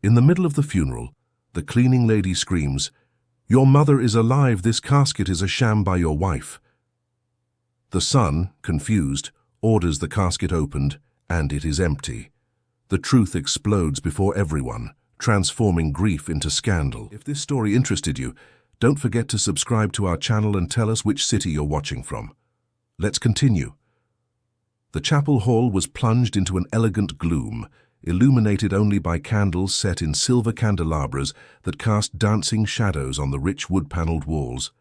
In the middle of the funeral, the cleaning lady screams, "Your mother is alive, this casket is a sham by your wife." The son, confused, orders the casket opened, and it is empty. The truth explodes before everyone, transforming grief into scandal. If this story interested you, don't forget to subscribe to our channel and tell us which city you're watching from. Let's continue. The chapel hall was plunged into an elegant gloom, illuminated only by candles set in silver candelabras that cast dancing shadows on the rich wood-paneled walls.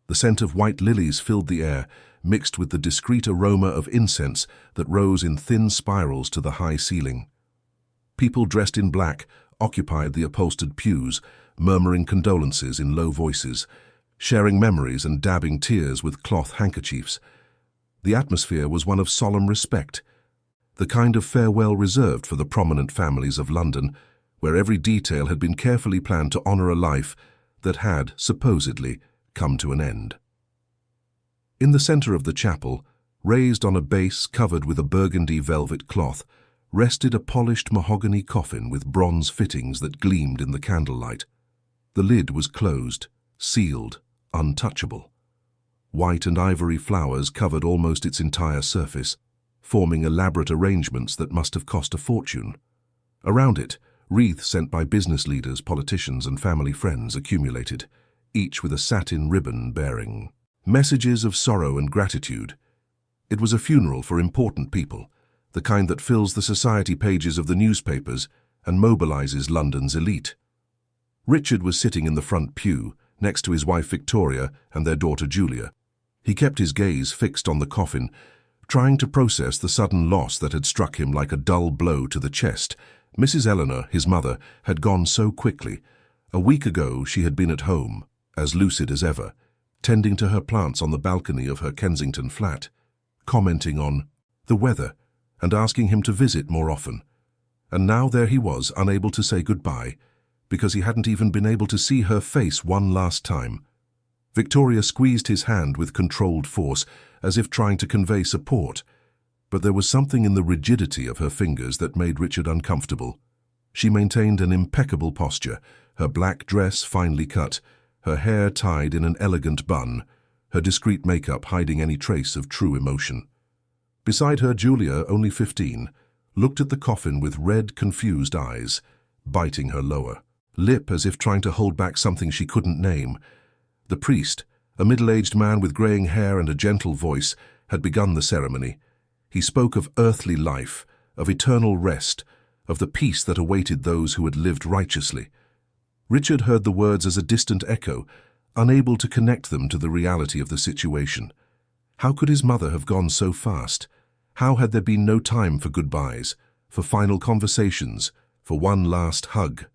The scent of white lilies filled the air, mixed with the discreet aroma of incense that rose in thin spirals to the high ceiling. People dressed in black occupied the upholstered pews, murmuring condolences in low voices, sharing memories and dabbing tears with cloth handkerchiefs. The atmosphere was one of solemn respect, the kind of farewell reserved for the prominent families of London, where every detail had been carefully planned to honor a life that had, supposedly, come to an end. In the center of the chapel, raised on a base covered with a burgundy velvet cloth, rested a polished mahogany coffin with bronze fittings that gleamed in the candlelight. The lid was closed, sealed, untouchable. White and ivory flowers covered almost its entire surface, forming elaborate arrangements that must have cost a fortune. Around it, wreaths sent by business leaders, politicians, and family friends accumulated, each with a satin ribbon bearing messages of sorrow and gratitude. It was a funeral for important people, the kind that fills the society pages of the newspapers and mobilizes London's elite. Richard was sitting in the front pew, next to his wife Victoria and their daughter Julia. He kept his gaze fixed on the coffin, trying to process the sudden loss that had struck him like a dull blow to the chest. Mrs. Eleanor, his mother, had gone so quickly. A week ago she had been at home, as lucid as ever, tending to her plants on the balcony of her Kensington flat, commenting on the weather and asking him to visit more often. And now there he was, unable to say goodbye, because he hadn't even been able to see her face one last time. Victoria squeezed his hand with controlled force, as if trying to convey support, but there was something in the rigidity of her fingers that made Richard uncomfortable. She maintained an impeccable posture, her black dress finely cut, her hair tied in an elegant bun, her discreet makeup hiding any trace of true emotion. Beside her, Julia, only 15, looked at the coffin with red, confused eyes, biting her lower lip as if trying to hold back something she couldn't name. The priest, a middle-aged man with graying hair and a gentle voice, had begun the ceremony. He spoke of earthly life, of eternal rest, of the peace that awaited those who had lived righteously. Richard heard the words as a distant echo, unable to connect them to the reality of the situation. How could his mother have gone so fast? How had there been no time for goodbyes, for final conversations, for one last hug?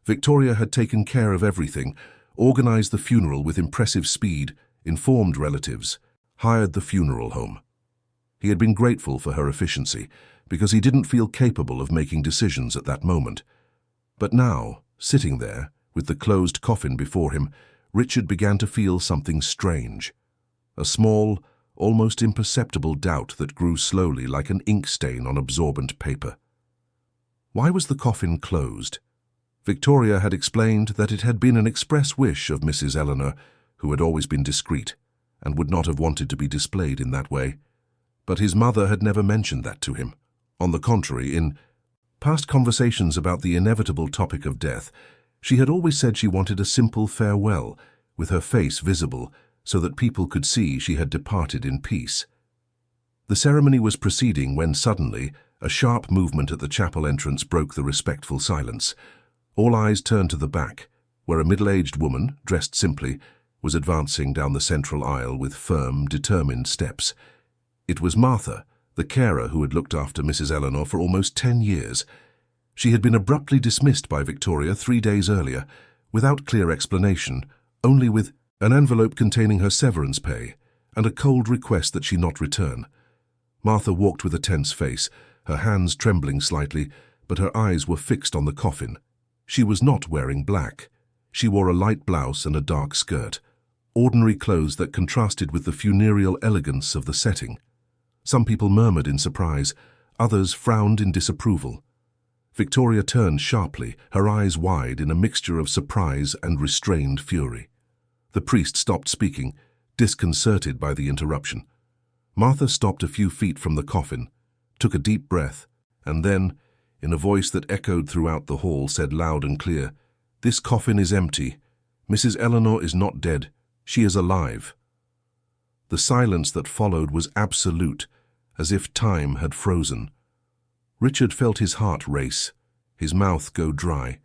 Victoria had taken care of everything, organized the funeral with impressive speed, informed relatives, hired the funeral home. He had been grateful for her efficiency, because he didn't feel capable of making decisions at that moment. But now, sitting there, with the closed coffin before him, Richard began to feel something strange. A small, almost imperceptible doubt that grew slowly like an ink stain on absorbent paper. Why was the coffin closed? Victoria had explained that it had been an express wish of Mrs. Eleanor, who had always been discreet and would not have wanted to be displayed in that way. But his mother had never mentioned that to him. On the contrary, in past conversations about the inevitable topic of death, she had always said she wanted a simple farewell, with her face visible, so that people could see she had departed in peace. The ceremony was proceeding when suddenly a sharp movement at the chapel entrance broke the respectful silence. All eyes turned to the back, where a middle-aged woman, dressed simply, was advancing down the central aisle with firm, determined steps. It was Martha, the carer who had looked after Mrs. Eleanor for almost 10 years. She had been abruptly dismissed by Victoria 3 days earlier, without clear explanation, only with an envelope containing her severance pay and a cold request that she not return. Martha walked with a tense face, her hands trembling slightly, but her eyes were fixed on the coffin. She was not wearing black. She wore a light blouse and a dark skirt, ordinary clothes that contrasted with the funereal elegance of the setting. Some people murmured in surprise, others frowned in disapproval. Victoria turned sharply, her eyes wide in a mixture of surprise and restrained fury. The priest stopped speaking, disconcerted by the interruption. Martha stopped a few feet from the coffin, took a deep breath, and then, in a voice that echoed throughout the hall, said loud and clear, "This coffin is empty. Mrs. Eleanor is not dead. She is alive." The silence that followed was absolute, as if time had frozen. Richard felt his heart race, his mouth go dry.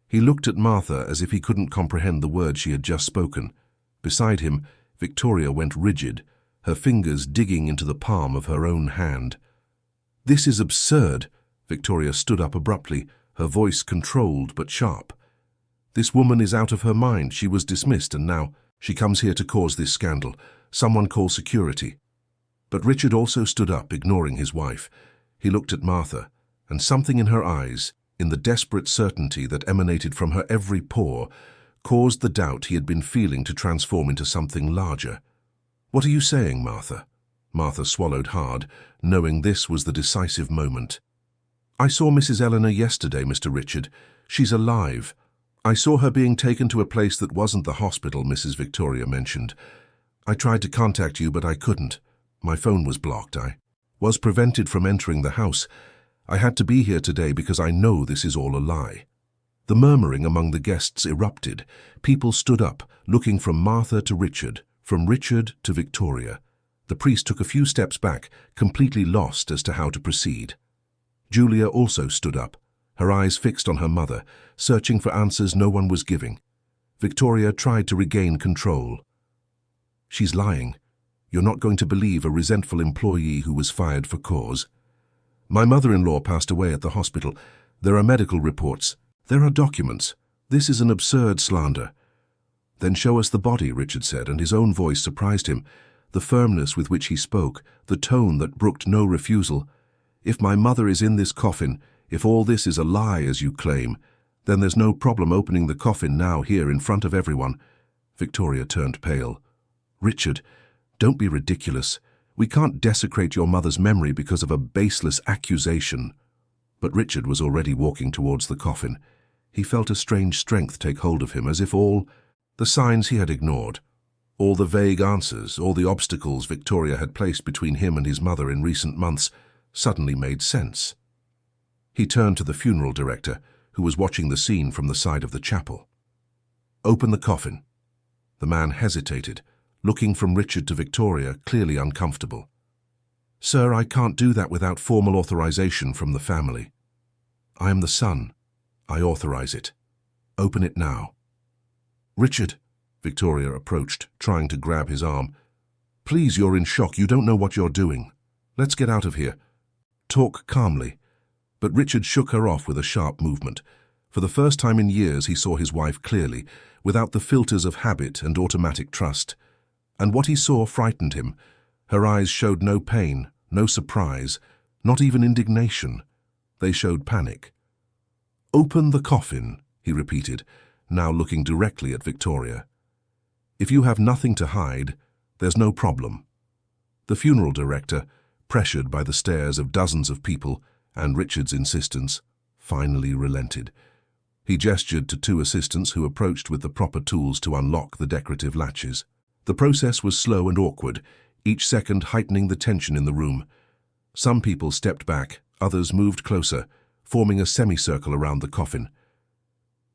He looked at Martha as if he couldn't comprehend the words she had just spoken. Beside him, Victoria went rigid, her fingers digging into the palm of her own hand. "This is absurd." Victoria stood up abruptly, her voice controlled but sharp. "This woman is out of her mind. She was dismissed, and now she comes here to cause this scandal. Someone call security." But Richard also stood up, ignoring his wife. He looked at Martha, and something in her eyes, in the desperate certainty that emanated from her every pore, caused the doubt he had been feeling to transform into something larger. "What are you saying, Martha?" Martha swallowed hard, knowing this was the decisive moment. "I saw Mrs. Eleanor yesterday, Mr. Richard. She's alive. I saw her being taken to a place that wasn't the hospital Mrs. Victoria mentioned. I tried to contact you, but I couldn't. My phone was blocked. I was prevented from entering the house. I had to be here today because I know this is all a lie." The murmuring among the guests erupted. People stood up, looking from Martha to Richard, from Richard to Victoria. The priest took a few steps back, completely lost as to how to proceed. Julia also stood up, her eyes fixed on her mother, searching for answers no one was giving. Victoria tried to regain control. "She's lying. You're not going to believe a resentful employee who was fired for cause. My mother-in-law passed away at the hospital. There are medical reports. There are documents. This is an absurd slander." "Then show us the body," Richard said, and his own voice surprised him. The firmness with which he spoke, the tone that brooked no refusal. "If my mother is in this coffin, if all this is a lie as you claim, then there's no problem opening the coffin now here in front of everyone." Victoria turned pale. "Richard, don't be ridiculous. We can't desecrate your mother's memory because of a baseless accusation." But Richard was already walking towards the coffin. He felt a strange strength take hold of him, as if all the signs he had ignored, all the vague answers, all the obstacles Victoria had placed between him and his mother in recent months, suddenly made sense. He turned to the funeral director, who was watching the scene from the side of the chapel. "Open the coffin." The man hesitated, looking from Richard to Victoria, clearly uncomfortable. "Sir, I can't do that without formal authorization from the family. I am the son. I authorize it. Open it now." "Richard," Victoria approached, trying to grab his arm. "Please, you're in shock. You don't know what you're doing. Let's get out of here. Talk calmly." But Richard shook her off with a sharp movement. For the first time in years he saw his wife clearly, without the filters of habit and automatic trust. And what he saw frightened him. Her eyes showed no pain, no surprise, not even indignation. They showed panic. "Open the coffin," he repeated, now looking directly at Victoria. "If you have nothing to hide, there's no problem." The funeral director, pressured by the stares of dozens of people and Richard's insistence, finally relented. He gestured to two assistants who approached with the proper tools to unlock the decorative latches. The process was slow and awkward, each second heightening the tension in the room. Some people stepped back, others moved closer, forming a semicircle around the coffin.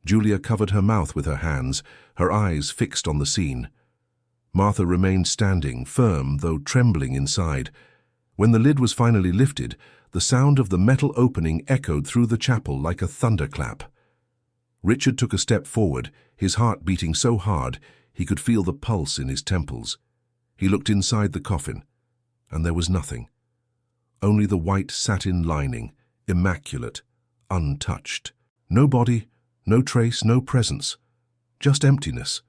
Julia covered her mouth with her hands, her eyes fixed on the scene. Martha remained standing, firm though trembling inside. When the lid was finally lifted, the sound of the metal opening echoed through the chapel like a thunderclap. Richard took a step forward, his heart beating so hard he could feel the pulse in his temples. He looked inside the coffin, and there was nothing. Only the white satin lining, immaculate, untouched. No body, no trace, no presence. Just emptiness.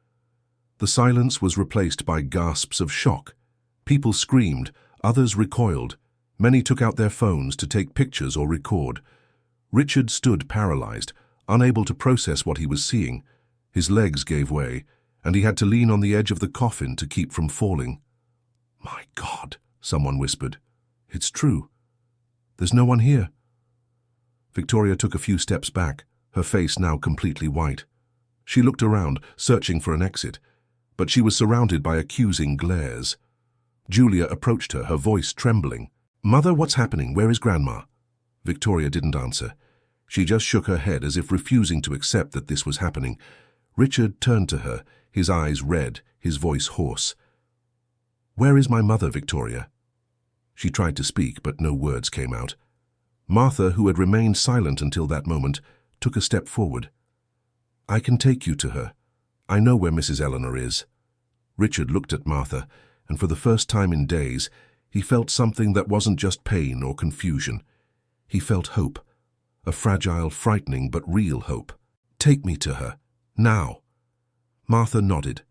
The silence was replaced by gasps of shock. People screamed, others recoiled. Many took out their phones to take pictures or record. Richard stood paralyzed, unable to process what he was seeing. His legs gave way, and he had to lean on the edge of the coffin to keep from falling. "My God," someone whispered. "It's true. There's no one here." Victoria took a few steps back, her face now completely white. She looked around, searching for an exit, but she was surrounded by accusing glares. Julia approached her, her voice trembling. "Mother, what's happening? Where is Grandma?" Victoria didn't answer. She just shook her head as if refusing to accept that this was happening. Richard turned to her, his eyes red, his voice hoarse. "Where is my mother, Victoria?" She tried to speak, but no words came out. Martha, who had remained silent until that moment, took a step forward. "I can take you to her. I know where Mrs. Eleanor is." Richard looked at Martha, and for the first time in days, he felt something that wasn't just pain or confusion. He felt hope, a fragile, frightening but real hope. "Take me to her, now." Martha nodded.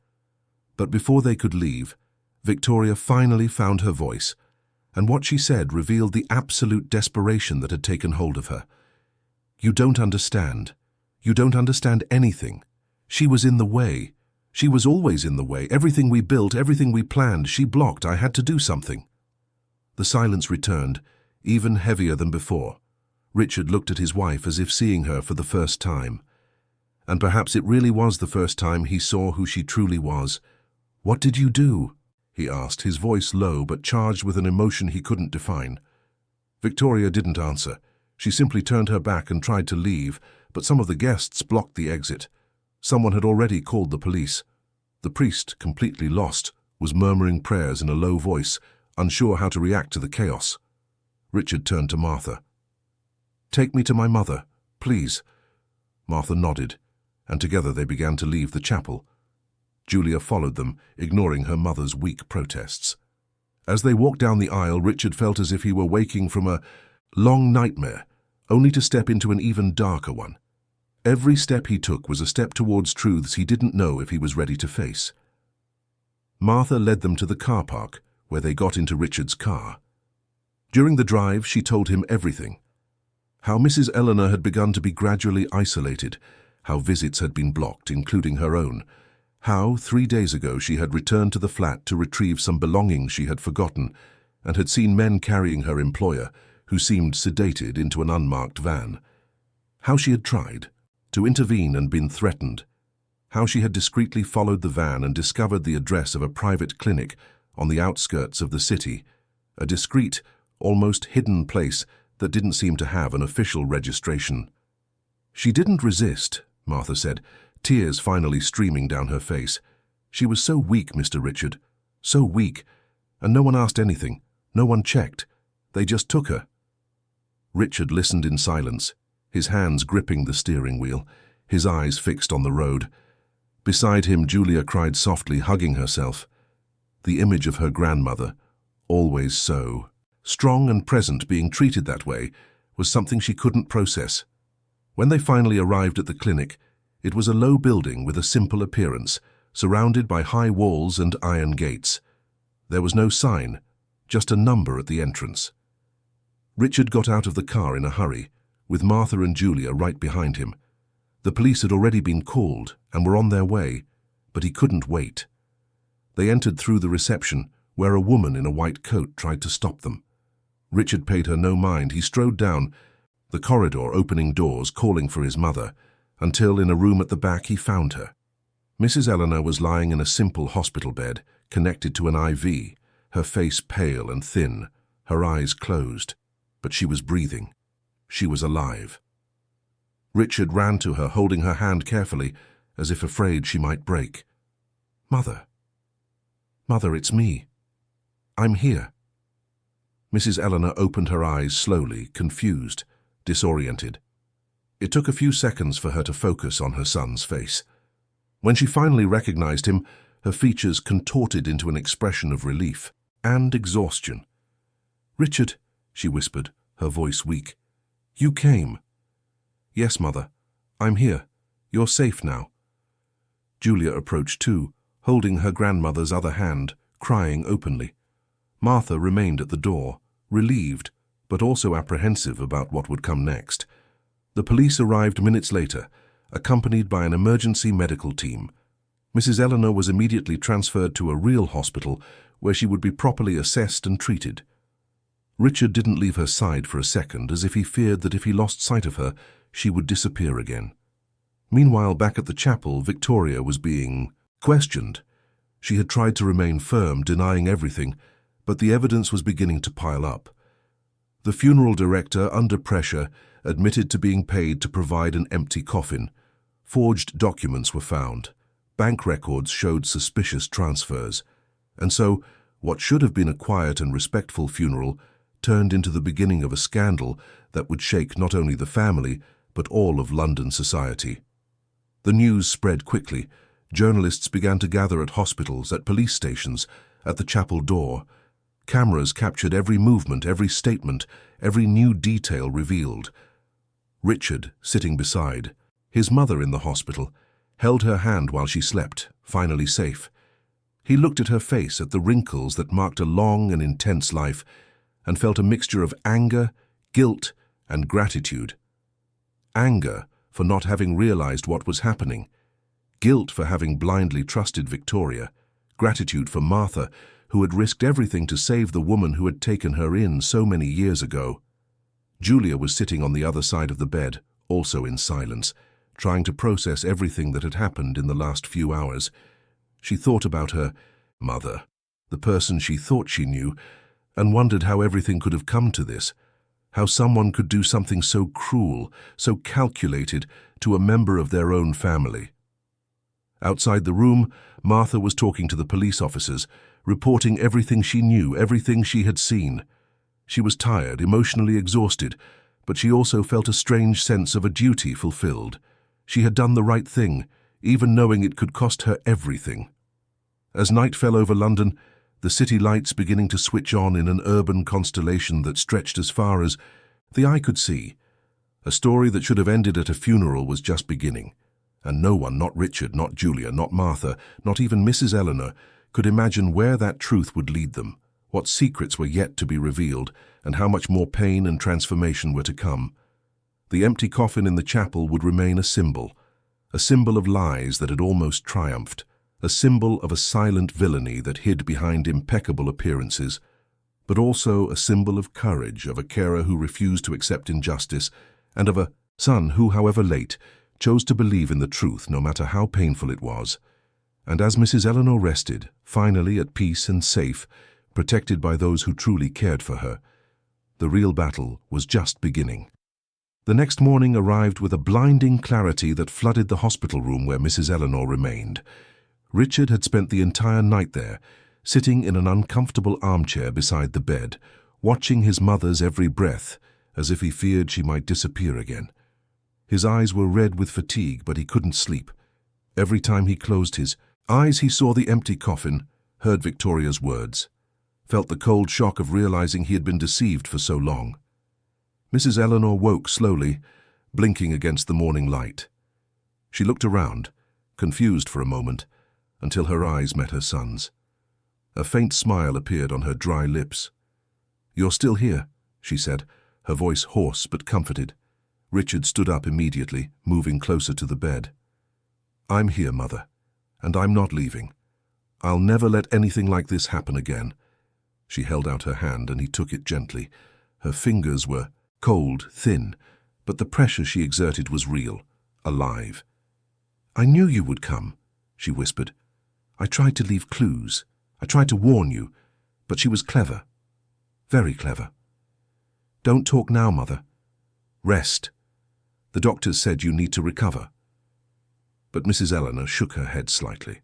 But before they could leave, Victoria finally found her voice, and what she said revealed the absolute desperation that had taken hold of her. "You don't understand. You don't understand anything. She was in the way. She was always in the way. Everything we built, everything we planned, she blocked. I had to do something." The silence returned, even heavier than before. Richard looked at his wife as if seeing her for the first time. And perhaps it really was the first time he saw who she truly was. "What did you do?" he asked, his voice low but charged with an emotion he couldn't define. Victoria didn't answer. She simply turned her back and tried to leave, but some of the guests blocked the exit. Someone had already called the police. The priest, completely lost, was murmuring prayers in a low voice, unsure how to react to the chaos. Richard turned to Martha. "Take me to my mother, please." Martha nodded, and together they began to leave the chapel. Julia followed them, ignoring her mother's weak protests. As they walked down the aisle, Richard felt as if he were waking from a long nightmare, only to step into an even darker one. Every step he took was a step towards truths he didn't know if he was ready to face. Martha led them to the car park, where they got into Richard's car. During the drive, she told him everything. How Mrs. Eleanor had begun to be gradually isolated, how visits had been blocked, including her own, how 3 days ago she had returned to the flat to retrieve some belongings she had forgotten and had seen men carrying her employer, who seemed sedated, into an unmarked van. How she had tried to intervene and been threatened. How she had discreetly followed the van and discovered the address of a private clinic on the outskirts of the city, a discreet, almost hidden place that didn't seem to have an official registration. "She didn't resist," Martha said, tears finally streaming down her face. "She was so weak, Mr. Richard, so weak, and no one asked anything, no one checked. They just took her." Richard listened in silence, his hands gripping the steering wheel, his eyes fixed on the road. Beside him, Julia cried softly, hugging herself. The image of her grandmother, always so strong and present, being treated that way, was something she couldn't process. When they finally arrived at the clinic, it was a low building with a simple appearance, surrounded by high walls and iron gates. There was no sign, just a number at the entrance. Richard got out of the car in a hurry, with Martha and Julia right behind him. The police had already been called and were on their way, but he couldn't wait. They entered through the reception, where a woman in a white coat tried to stop them. Richard paid her no mind. He strode down the corridor, opening doors, calling for his mother, until in a room at the back he found her. Mrs. Eleanor was lying in a simple hospital bed, connected to an IV, her face pale and thin, her eyes closed, but she was breathing. She was alive. Richard ran to her, holding her hand carefully, as if afraid she might break. "Mother. Mother, it's me. I'm here." Mrs. Eleanor opened her eyes slowly, confused, disoriented. It took a few seconds for her to focus on her son's face. When she finally recognized him, her features contorted into an expression of relief and exhaustion. "Richard," she whispered, her voice weak. "You came." "Yes, Mother. I'm here. You're safe now." Julia approached too, holding her grandmother's other hand, crying openly. Martha remained at the door, relieved, but also apprehensive about what would come next. The police arrived minutes later, accompanied by an emergency medical team. Mrs. Eleanor was immediately transferred to a real hospital where she would be properly assessed and treated. Richard didn't leave her side for a second, as if he feared that if he lost sight of her, she would disappear again. Meanwhile, back at the chapel, Victoria was being questioned. She had tried to remain firm, denying everything, but the evidence was beginning to pile up. The funeral director, under pressure, admitted to being paid to provide an empty coffin. Forged documents were found. Bank records showed suspicious transfers. And so, what should have been a quiet and respectful funeral turned into the beginning of a scandal that would shake not only the family, but all of London society. The news spread quickly. Journalists began to gather at hospitals, at police stations, at the chapel door. Cameras captured every movement, every statement, every new detail revealed. Richard, sitting beside, his mother in the hospital, held her hand while she slept, finally safe. He looked at her face, at the wrinkles that marked a long and intense life, and felt a mixture of anger, guilt, and gratitude. Anger for not having realized what was happening, guilt for having blindly trusted Victoria, gratitude for Martha, who had risked everything to save the woman who had taken her in so many years ago. Julia was sitting on the other side of the bed, also in silence, trying to process everything that had happened in the last few hours. She thought about her mother, the person she thought she knew, and wondered how everything could have come to this, how someone could do something so cruel, so calculated to a member of their own family. Outside the room, Martha was talking to the police officers, reporting everything she knew, everything she had seen. She was tired, emotionally exhausted, but she also felt a strange sense of a duty fulfilled. She had done the right thing, even knowing it could cost her everything. As night fell over London, the city lights beginning to switch on in an urban constellation that stretched as far as the eye could see. A story that should have ended at a funeral was just beginning, and no one, not Richard, not Julia, not Martha, not even Mrs. Eleanor, could imagine where that truth would lead them, what secrets were yet to be revealed, and how much more pain and transformation were to come. The empty coffin in the chapel would remain a symbol of lies that had almost triumphed, a symbol of a silent villainy that hid behind impeccable appearances, but also a symbol of courage, of a carer who refused to accept injustice, and of a son who, however late, chose to believe in the truth no matter how painful it was. And as Mrs. Eleanor rested, finally at peace and safe, protected by those who truly cared for her, the real battle was just beginning. The next morning arrived with a blinding clarity that flooded the hospital room where Mrs. Eleanor remained. Richard had spent the entire night there, sitting in an uncomfortable armchair beside the bed, watching his mother's every breath, as if he feared she might disappear again. His eyes were red with fatigue, but he couldn't sleep. Every time he closed his eyes, he saw the empty coffin, heard Victoria's words, felt the cold shock of realizing he had been deceived for so long. Mrs. Eleanor woke slowly, blinking against the morning light. She looked around, confused for a moment, until her eyes met her son's. A faint smile appeared on her dry lips. "You're still here," she said, her voice hoarse but comforted. Richard stood up immediately, moving closer to the bed. "I'm here, Mother, and I'm not leaving. I'll never let anything like this happen again." She held out her hand and he took it gently. Her fingers were cold, thin, but the pressure she exerted was real, alive. "I knew you would come," she whispered. "I tried to leave clues. I tried to warn you, but she was clever. Very clever. Don't talk now, Mother. Rest. The doctors said you need to recover." But Mrs. Eleanor shook her head slightly.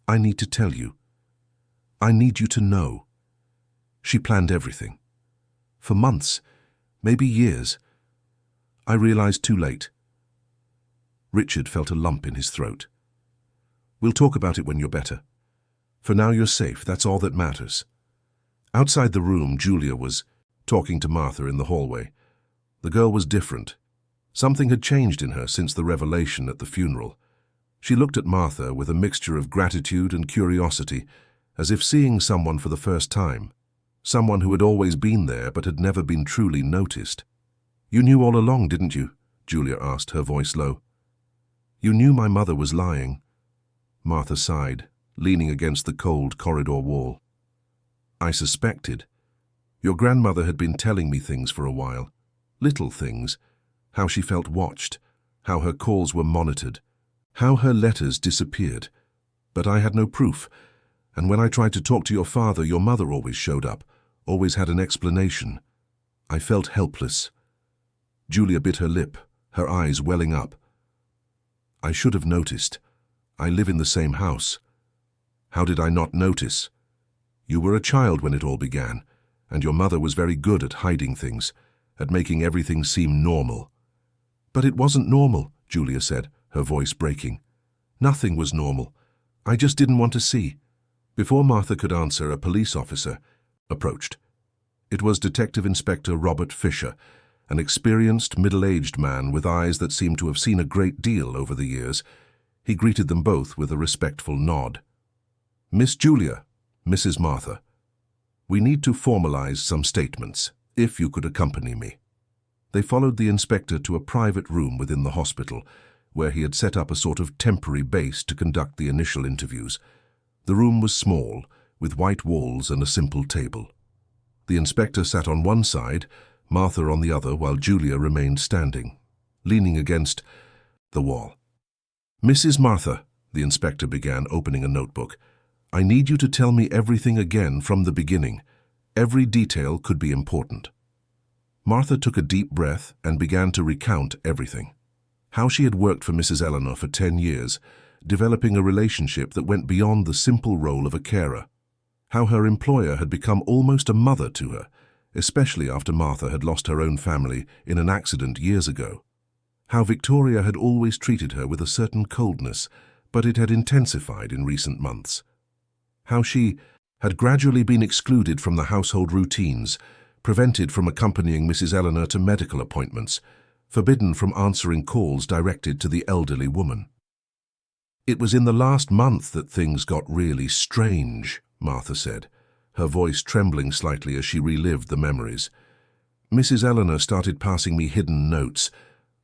"I need to tell you. I need you to know. She planned everything. For months, maybe years. I realized too late." Richard felt a lump in his throat. "We'll talk about it when you're better. For now you're safe, that's all that matters." Outside the room, Julia was talking to Martha in the hallway. The girl was different. Something had changed in her since the revelation at the funeral. She looked at Martha with a mixture of gratitude and curiosity, as if seeing someone for the first time, someone who had always been there but had never been truly noticed. "You knew all along, didn't you?" Julia asked, her voice low. "You knew my mother was lying." Martha sighed, leaning against the cold corridor wall. "I suspected. Your grandmother had been telling me things for a while. Little things. How she felt watched. How her calls were monitored. How her letters disappeared. But I had no proof. And when I tried to talk to your father, your mother always showed up, always had an explanation. I felt helpless. Julia bit her lip, her eyes welling up. I should have noticed. I live in the same house. How did I not notice? You were a child when it all began, and your mother was very good at hiding things, at making everything seem normal. But it wasn't normal, Julia said, her voice breaking. Nothing was normal. I just didn't want to see. Before Martha could answer, a police officer approached. It was Detective Inspector Robert Fisher, an experienced, middle-aged man with eyes that seemed to have seen a great deal over the years. He greeted them both with a respectful nod. Miss Julia, Mrs. Martha, we need to formalize some statements, if you could accompany me. They followed the inspector to a private room within the hospital, where he had set up a sort of temporary base to conduct the initial interviews. The room was small, with white walls and a simple table. The inspector sat on one side, Martha on the other, while Julia remained standing, leaning against the wall. Mrs. Martha, the inspector began, opening a notebook, I need you to tell me everything again from the beginning. Every detail could be important. Martha took a deep breath and began to recount everything. How she had worked for Mrs. Eleanor for 10 years, developing a relationship that went beyond the simple role of a carer. How her employer had become almost a mother to her, especially after Martha had lost her own family in an accident years ago. How Victoria had always treated her with a certain coldness, but it had intensified in recent months. How she had gradually been excluded from the household routines, prevented from accompanying Mrs. Eleanor to medical appointments, forbidden from answering calls directed to the elderly woman. It was in the last month that things got really strange, Martha said, her voice trembling slightly as she relived the memories. Mrs. Eleanor started passing me hidden notes,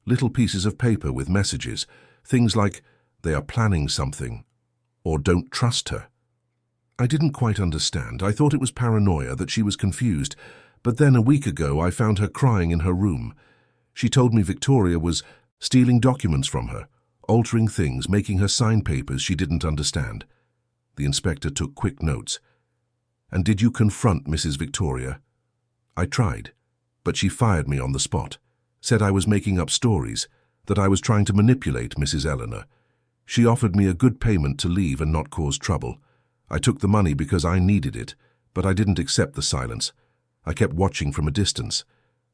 little pieces of paper with messages, things like, they are planning something, or don't trust her. I didn't quite understand. I thought it was paranoia, that she was confused, but then a week ago I found her crying in her room. She told me Victoria was stealing documents from her, altering things, making her sign papers she didn't understand. The inspector took quick notes. And did you confront Mrs. Victoria? I tried, but she fired me on the spot, said I was making up stories, that I was trying to manipulate Mrs. Eleanor. She offered me a good payment to leave and not cause trouble. I took the money because I needed it, but I didn't accept the silence. I kept watching from a distance.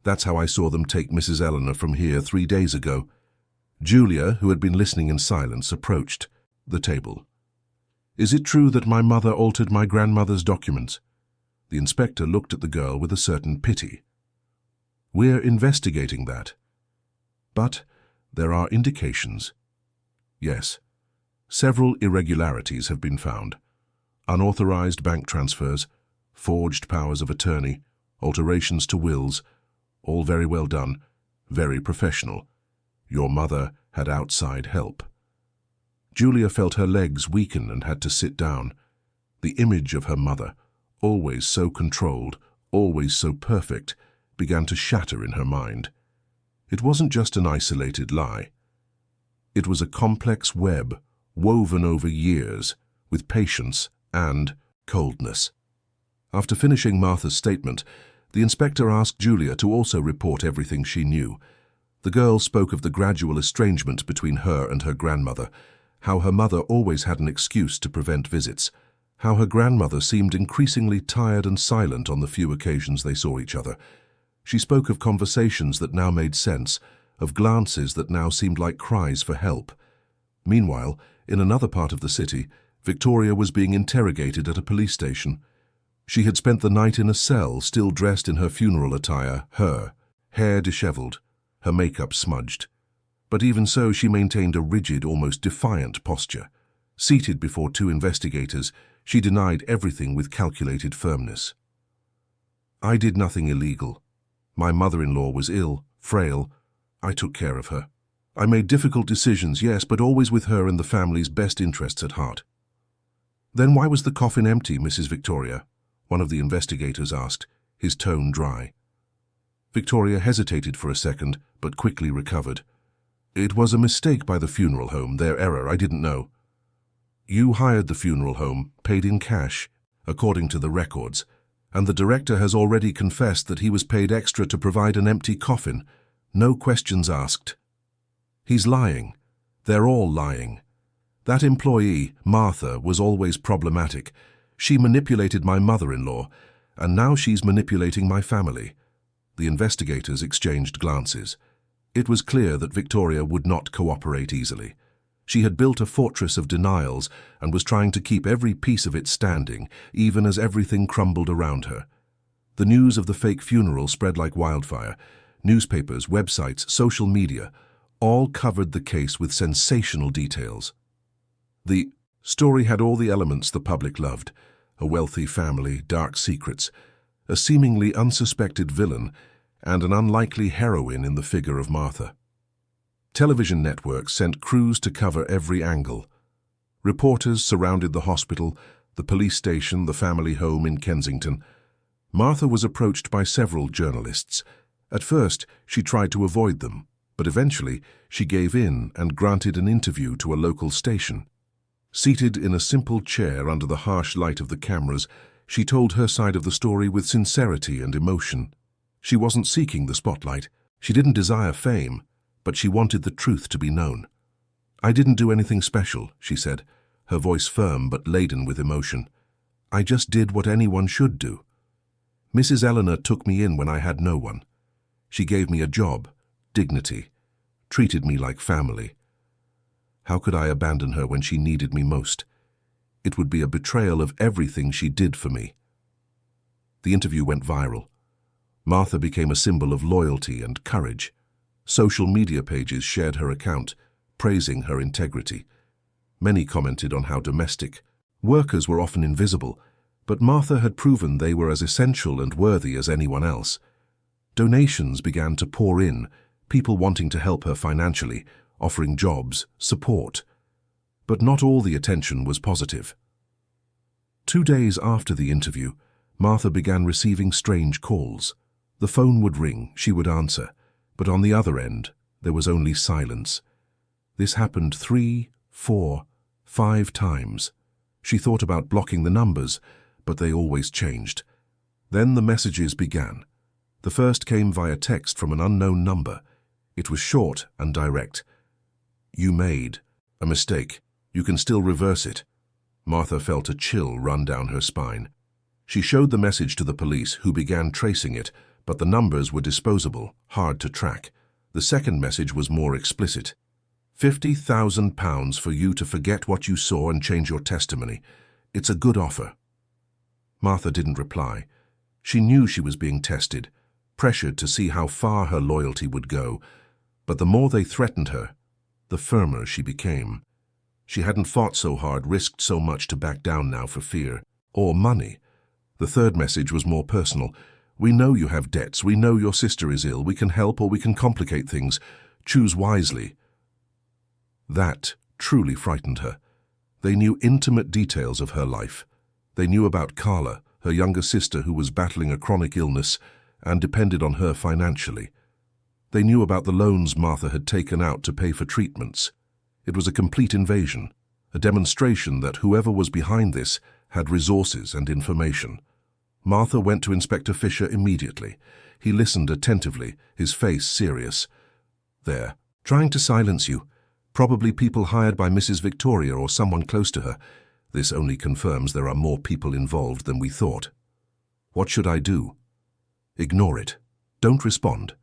That's how I saw them take Mrs. Eleanor from here 3 days ago. Julia, who had been listening in silence, approached the table. Is it true that my mother altered my grandmother's documents? The inspector looked at the girl with a certain pity. We're investigating that. But there are indications. Yes, several irregularities have been found. Unauthorized bank transfers, forged powers of attorney, alterations to wills, all very well done, very professional. Your mother had outside help. Julia felt her legs weaken and had to sit down. The image of her mother, always so controlled, always so perfect, began to shatter in her mind. It wasn't just an isolated lie. It was a complex web, woven over years, with patience and coldness. After finishing Martha's statement, the inspector asked Julia to also report everything she knew. The girl spoke of the gradual estrangement between her and her grandmother, how her mother always had an excuse to prevent visits, how her grandmother seemed increasingly tired and silent on the few occasions they saw each other. She spoke of conversations that now made sense, of glances that now seemed like cries for help. Meanwhile, in another part of the city, Victoria was being interrogated at a police station. She had spent the night in a cell, still dressed in her funeral attire, her hair disheveled, her makeup smudged. But even so, she maintained a rigid, almost defiant posture. Seated before 2 investigators, she denied everything with calculated firmness. I did nothing illegal. My mother-in-law was ill, frail. I took care of her. I made difficult decisions, yes, but always with her and the family's best interests at heart. Then why was the coffin empty, Mrs. Victoria? One of the investigators asked, his tone dry. Victoria hesitated for a second, but quickly recovered. "It was a mistake by the funeral home, their error, I didn't know." "You hired the funeral home, paid in cash, according to the records, and the director has already confessed that he was paid extra to provide an empty coffin. No questions asked." "He's lying. They're all lying. That employee, Martha, was always problematic. She manipulated my mother-in-law, and now she's manipulating my family." The investigators exchanged glances. It was clear that Victoria would not cooperate easily. She had built a fortress of denials and was trying to keep every piece of it standing, even as everything crumbled around her. The news of the fake funeral spread like wildfire. Newspapers, websites, social media, all covered the case with sensational details. The story had all the elements the public loved: a wealthy family, dark secrets, a seemingly unsuspected villain, and an unlikely heroine in the figure of Martha. Television networks sent crews to cover every angle. Reporters surrounded the hospital, the police station, the family home in Kensington. Martha was approached by several journalists. At first, she tried to avoid them, but eventually she gave in and granted an interview to a local station. Seated in a simple chair under the harsh light of the cameras, she told her side of the story with sincerity and emotion. She wasn't seeking the spotlight. She didn't desire fame, but she wanted the truth to be known. "I didn't do anything special," she said, her voice firm but laden with emotion. "I just did what anyone should do. Mrs. Eleanor took me in when I had no one. She gave me a job, dignity, treated me like family. How could I abandon her when she needed me most? It would be a betrayal of everything she did for me." The interview went viral. Martha became a symbol of loyalty and courage. Social media pages shared her account, praising her integrity. Many commented on how domestic workers were often invisible, but Martha had proven they were as essential and worthy as anyone else. Donations began to pour in, people wanting to help her financially, offering jobs, support. But not all the attention was positive. 2 days after the interview, Martha began receiving strange calls. The phone would ring, she would answer, but on the other end, there was only silence. This happened 3, 4, 5 times. She thought about blocking the numbers, but they always changed. Then the messages began. The first came via text from an unknown number. It was short and direct. "You made a mistake. You can still reverse it." Martha felt a chill run down her spine. She showed the message to the police, who began tracing it, but the numbers were disposable, hard to track. The second message was more explicit. £50,000 for you to forget what you saw and change your testimony. It's a good offer. Martha didn't reply. She knew she was being tested, pressured to see how far her loyalty would go. But the more they threatened her, the firmer she became. She hadn't fought so hard, risked so much to back down now for fear or money. The third message was more personal. "We know you have debts. We know your sister is ill. We can help or we can complicate things. Choose wisely." That truly frightened her. They knew intimate details of her life. They knew about Carla, her younger sister who was battling a chronic illness and depended on her financially. They knew about the loans Martha had taken out to pay for treatments. It was a complete invasion, a demonstration that whoever was behind this had resources and information. Martha went to Inspector Fisher immediately. He listened attentively, his face serious. "They're trying to silence you. Probably people hired by Mrs. Victoria or someone close to her. This only confirms there are more people involved than we thought." "What should I do?" "Ignore it. Don't respond.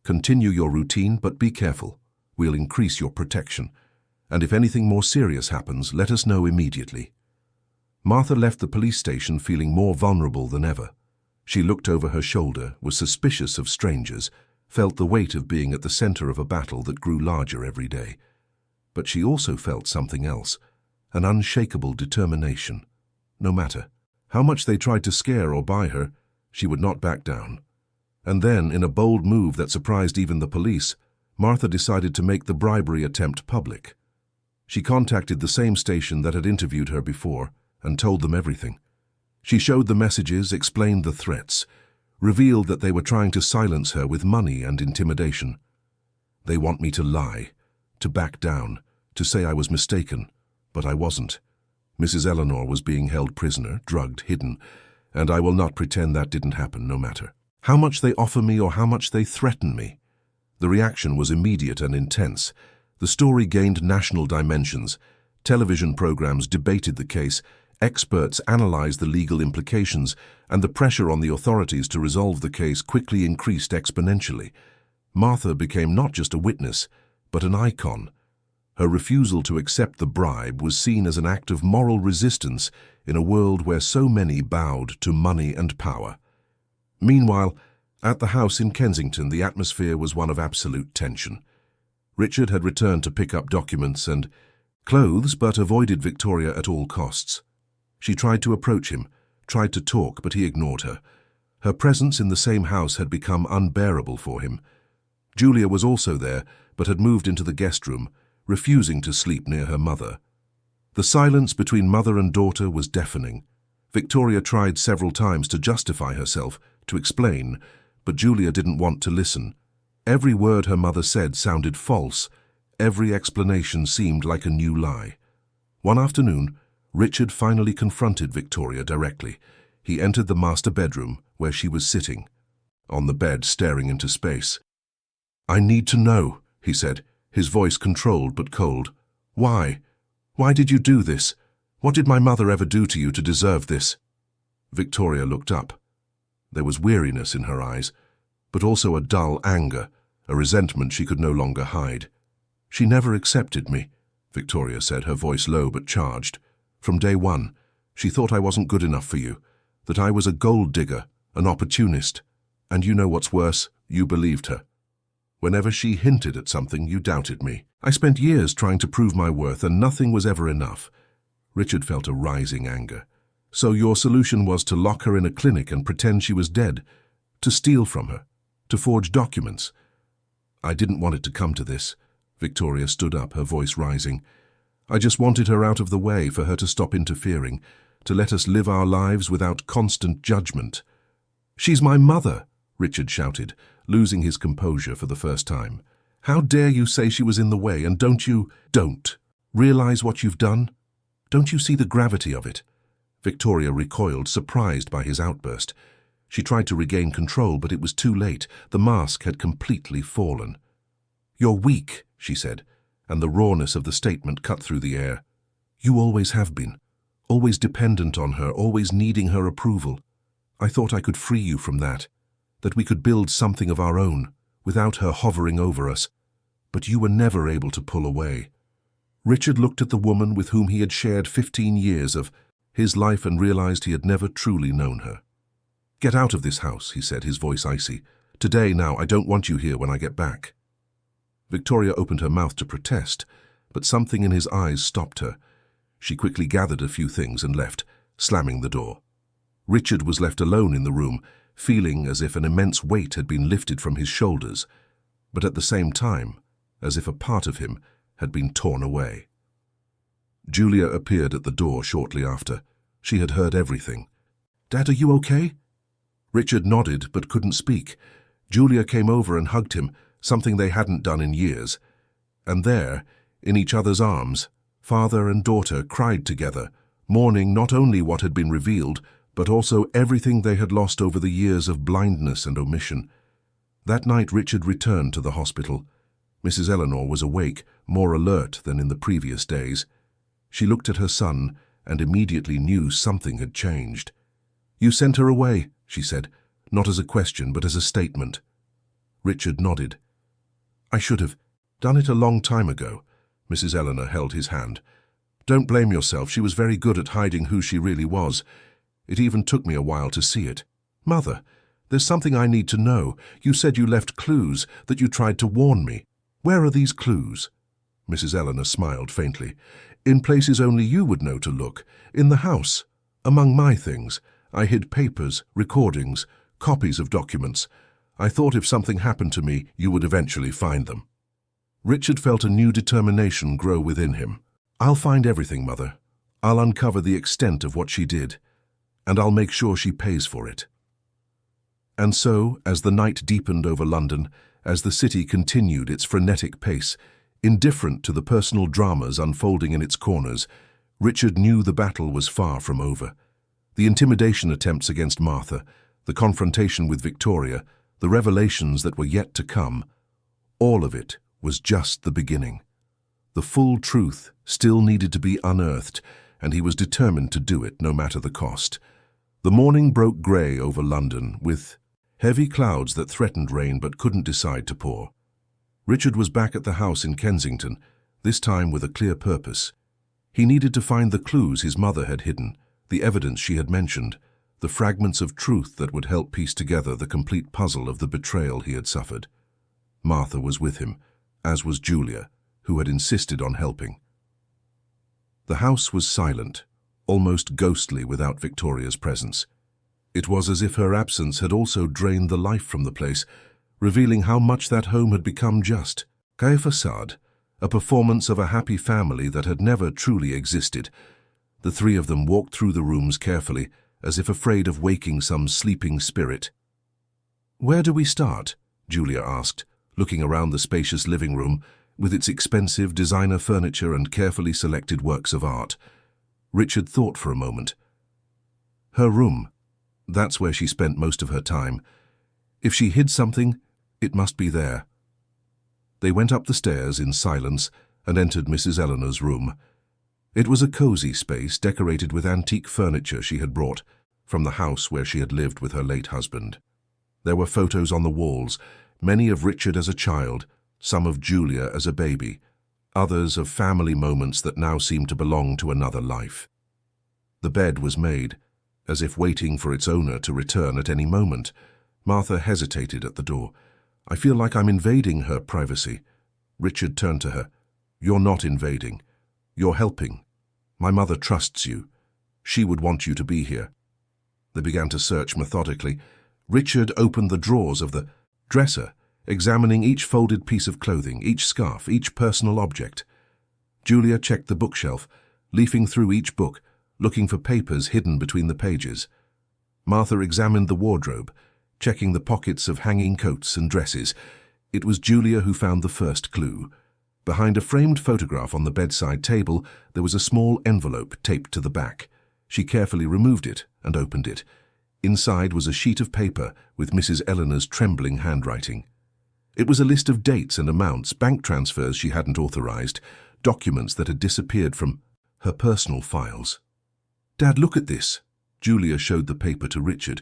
Continue your routine, but be careful. We'll increase your protection. And if anything more serious happens, let us know immediately." Martha left the police station feeling more vulnerable than ever. She looked over her shoulder, was suspicious of strangers, felt the weight of being at the center of a battle that grew larger every day. But she also felt something else, an unshakable determination. No matter how much they tried to scare or buy her, she would not back down. And then, in a bold move that surprised even the police, Martha decided to make the bribery attempt public. She contacted the same station that had interviewed her before and told them everything. She showed the messages, explained the threats. revealed that they were trying to silence her with money and intimidation. They want me to lie, to back down, to say I was mistaken, but I wasn't. Mrs. Eleanor was being held prisoner, drugged, hidden, and I will not pretend that didn't happen, no matter how much they offer me or how much they threaten me. The reaction was immediate and intense. The story gained national dimensions. Television programs debated the case, experts analyzed the legal implications, and the pressure on the authorities to resolve the case quickly increased exponentially. Martha became not just a witness, but an icon. Her refusal to accept the bribe was seen as an act of moral resistance in a world where so many bowed to money and power. Meanwhile, at the house in Kensington, the atmosphere was one of absolute tension. Richard had returned to pick up documents and clothes, but avoided Victoria at all costs. She tried to approach him, tried to talk, but he ignored her. Her presence in the same house had become unbearable for him. Julia was also there, but had moved into the guest room, refusing to sleep near her mother. The silence between mother and daughter was deafening. Victoria tried several times to justify herself, to explain, but Julia didn't want to listen. Every word her mother said sounded false. Every explanation seemed like a new lie. One afternoon, Richard finally confronted Victoria directly. He entered the master bedroom, where she was sitting, on the bed staring into space. "I need to know," he said, his voice controlled but cold. "Why? Why did you do this? What did my mother ever do to you to deserve this?" Victoria looked up. There was weariness in her eyes, but also a dull anger, a resentment she could no longer hide. "She never accepted me," Victoria said, her voice low but charged. "From day one, she thought I wasn't good enough for you, that I was a gold digger, an opportunist. And you know what's worse? You believed her. Whenever she hinted at something, you doubted me. I spent years trying to prove my worth, and nothing was ever enough." Richard felt a rising anger. "So your solution was to lock her in a clinic and pretend she was dead, to steal from her, to forge documents." "I didn't want it to come to this." Victoria stood up, her voice rising. "I just wanted her out of the way, for her to stop interfering, to let us live our lives without constant judgment." "She's my mother," Richard shouted, losing his composure for the first time. "How dare you say she was in the way, and don't realize what you've done? Don't you see the gravity of it?" Victoria recoiled, surprised by his outburst. She tried to regain control, but it was too late. The mask had completely fallen. "You're weak," she said, and the rawness of the statement cut through the air. "You always have been, always dependent on her, always needing her approval. I thought I could free you from that we could build something of our own, without her hovering over us. But you were never able to pull away." Richard looked at the woman with whom he had shared 15 years of his life and realized he had never truly known her. "Get out of this house," he said, his voice icy. "Today, now, I don't want you here when I get back." Victoria opened her mouth to protest, but something in his eyes stopped her. She quickly gathered a few things and left, slamming the door. Richard was left alone in the room, feeling as if an immense weight had been lifted from his shoulders, but at the same time, as if a part of him had been torn away. Julia appeared at the door shortly after. She had heard everything. "Dad, are you okay?" Richard nodded but couldn't speak. Julia came over and hugged him, something they hadn't done in years. And there, in each other's arms, father and daughter cried together, mourning not only what had been revealed, but also everything they had lost over the years of blindness and omission. That night Richard returned to the hospital. Mrs. Eleanor was awake, more alert than in the previous days. She looked at her son and immediately knew something had changed. "You sent her away," she said, not as a question but as a statement. Richard nodded. "I should have done it a long time ago." Mrs. Eleanor held his hand. "Don't blame yourself. She was very good at hiding who she really was. It even took me a while to see it. Mother, there's something I need to know. You said you left clues, that you tried to warn me. Where are these clues?" Mrs. Eleanor smiled faintly. "In places only you would know to look. In the house. Among my things. I hid papers, recordings, copies of documents. I thought if something happened to me, you would eventually find them." Richard felt a new determination grow within him. "I'll find everything, Mother. I'll uncover the extent of what she did, and I'll make sure she pays for it." And so, as the night deepened over London, as the city continued its frenetic pace, indifferent to the personal dramas unfolding in its corners, Richard knew the battle was far from over. The intimidation attempts against Martha, the confrontation with Victoria, the revelations that were yet to come, all of it was just the beginning. The full truth still needed to be unearthed, and he was determined to do it no matter the cost. The morning broke grey over London, with heavy clouds that threatened rain but couldn't decide to pour. Richard was back at the house in Kensington, this time with a clear purpose. He needed to find the clues his mother had hidden, the evidence she had mentioned, the fragments of truth that would help piece together the complete puzzle of the betrayal he had suffered. Martha was with him, as was Julia, who had insisted on helping. The house was silent, almost ghostly without Victoria's presence. It was as if her absence had also drained the life from the place, revealing how much that home had become just a facade, a performance of a happy family that had never truly existed. The three of them walked through the rooms carefully, as if afraid of waking some sleeping spirit. "Where do we start?" Julia asked, looking around the spacious living room, with its expensive designer furniture and carefully selected works of art. Richard thought for a moment. Her room. That's where she spent most of her time. If she hid something, it must be there. They went up the stairs in silence and entered Mrs. Eleanor's room. It was a cozy space decorated with antique furniture she had brought from the house where she had lived with her late husband. There were photos on the walls, many of Richard as a child, some of Julia as a baby, others of family moments that now seemed to belong to another life. The bed was made, as if waiting for its owner to return at any moment. Martha hesitated at the door. "I feel like I'm invading her privacy." Richard turned to her. "You're not invading. You're helping. My mother trusts you. She would want you to be here." They began to search methodically. Richard opened the drawers of the dresser, examining each folded piece of clothing, each scarf, each personal object. Julia checked the bookshelf, leafing through each book, looking for papers hidden between the pages. Martha examined the wardrobe, checking the pockets of hanging coats and dresses. It was Julia who found the first clue. Behind a framed photograph on the bedside table, there was a small envelope taped to the back. She carefully removed it and opened it. Inside was a sheet of paper with Mrs. Eleanor's trembling handwriting. It was a list of dates and amounts, bank transfers she hadn't authorized, documents that had disappeared from her personal files. "Dad, look at this." Julia showed the paper to Richard.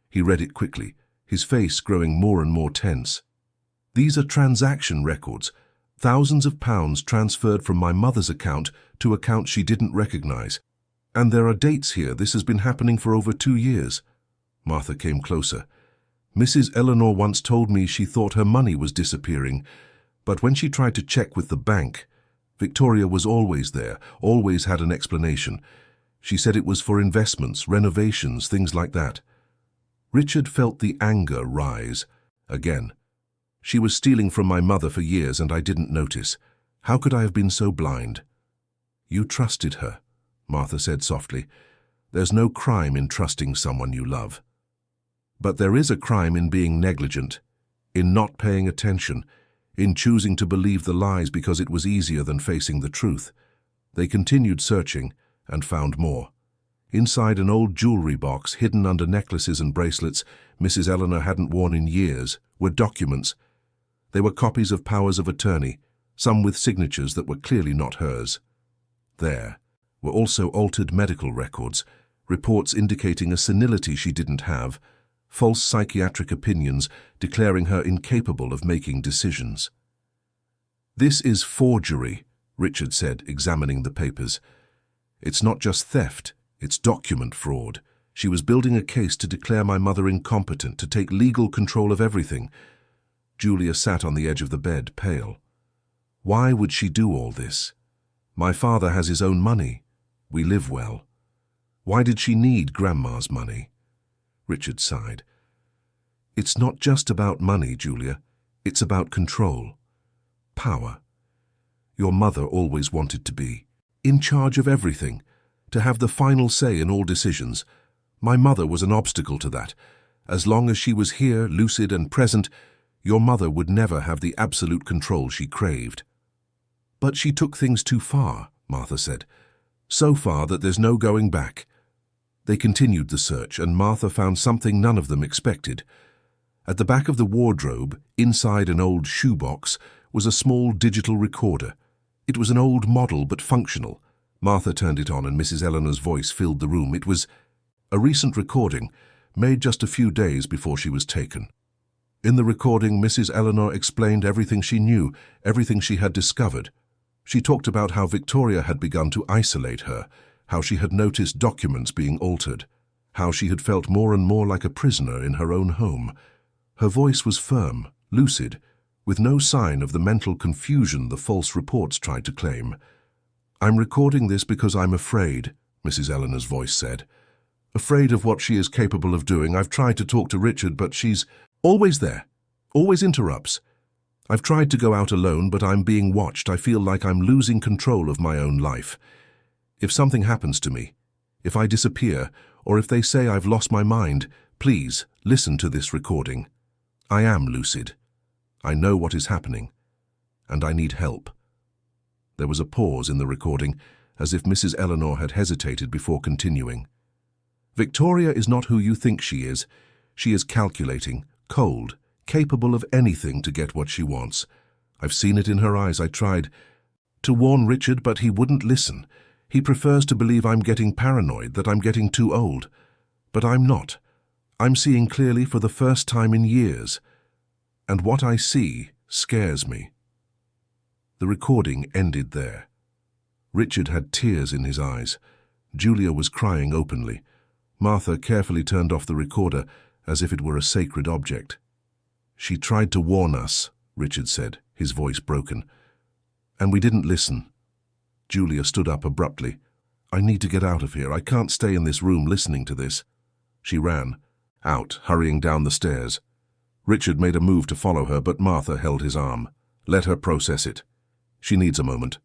He read it quickly, his face growing more and more tense. "These are transaction records, thousands of pounds transferred from my mother's account to accounts she didn't recognize. And there are dates here. This has been happening for over 2 years. Martha came closer. "Mrs. Eleanor once told me she thought her money was disappearing, but when she tried to check with the bank, Victoria was always there, always had an explanation. She said it was for investments, renovations, things like that." Richard felt the anger rise. Again. "She was stealing from my mother for years and I didn't notice. How could I have been so blind?" "You trusted her," Martha said softly. "There's no crime in trusting someone you love. But there is a crime in being negligent, in not paying attention, in choosing to believe the lies because it was easier than facing the truth." They continued searching and found more. Inside an old jewelry box hidden under necklaces and bracelets Mrs. Eleanor hadn't worn in years were documents. They were copies of powers of attorney, some with signatures that were clearly not hers. There were also altered medical records, reports indicating a senility she didn't have, false psychiatric opinions declaring her incapable of making decisions. "This is forgery," Richard said, examining the papers. "It's not just theft, it's document fraud. She was building a case to declare my mother incompetent, to take legal control of everything." Julia sat on the edge of the bed, pale. "Why would she do all this? My father has his own money. We live well. Why did she need Grandma's money?" Richard sighed. "It's not just about money, Julia. It's about control. Power. Your mother always wanted to be in charge of everything, to have the final say in all decisions. My mother was an obstacle to that, As long as she was here, lucid and present, your mother would never have the absolute control she craved. But she took things too far, Martha said. So far that there's no going back. They continued the search, and Martha found something none of them expected. At the back of the wardrobe, inside an old shoebox, was a small digital recorder. It was an old model but functional. Martha turned it on and Mrs. Eleanor's voice filled the room. It was a recent recording, made just a few days before she was taken. In the recording, Mrs. Eleanor explained everything she knew, everything she had discovered. She talked about how Victoria had begun to isolate her, how she had noticed documents being altered, how she had felt more and more like a prisoner in her own home. Her voice was firm, lucid, with no sign of the mental confusion the false reports tried to claim. "I'm recording this because I'm afraid," Mrs. Eleanor's voice said. "Afraid of what she is capable of doing. I've tried to talk to Richard, but she's always there, always interrupts. I've tried to go out alone, but I'm being watched. I feel like I'm losing control of my own life. If something happens to me, if I disappear, or if they say I've lost my mind, please listen to this recording. I am lucid. I know what is happening, and I need help." There was a pause in the recording, as if Mrs. Eleanor had hesitated before continuing. "Victoria is not who you think she is. She is calculating, cold, capable of anything to get what she wants. I've seen it in her eyes. I tried to warn Richard, but he wouldn't listen. He prefers to believe I'm getting paranoid, that I'm getting too old. But I'm not. I'm seeing clearly for the first time in years. And what I see scares me." The recording ended there. Richard had tears in his eyes. Julia was crying openly. Martha carefully turned off the recorder as if it were a sacred object. "She tried to warn us," Richard said, his voice broken. "And we didn't listen." Julia stood up abruptly. "I need to get out of here. I can't stay in this room listening to this." She ran, out, hurrying down the stairs. Richard made a move to follow her, but Martha held his arm. "Let her process it. She needs a moment."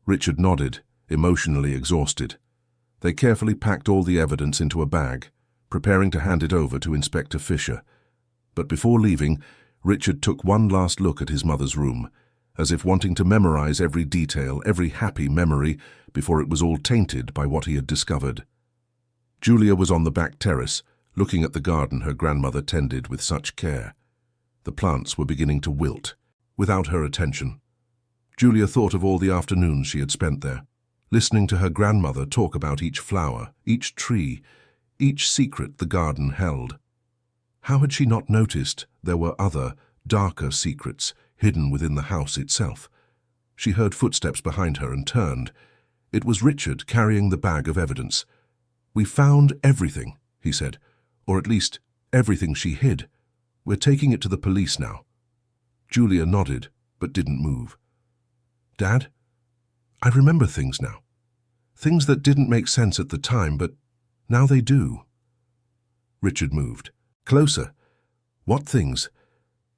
Richard nodded, emotionally exhausted. They carefully packed all the evidence into a bag, preparing to hand it over to Inspector Fisher. But before leaving, Richard took one last look at his mother's room, as if wanting to memorize every detail, every happy memory, before it was all tainted by what he had discovered. Julia was on the back terrace, looking at the garden her grandmother tended with such care. The plants were beginning to wilt, without her attention. Julia thought of all the afternoons she had spent there, listening to her grandmother talk about each flower, each tree, each secret the garden held. How had she not noticed there were other, darker secrets hidden within the house itself? She heard footsteps behind her and turned. It was Richard carrying the bag of evidence. "We found everything," he said, "or at least everything she hid. We're taking it to the police now." Julia nodded, but didn't move. "Dad, I remember things now. Things that didn't make sense at the time, but now they do." Richard moved. "Closer. What things?"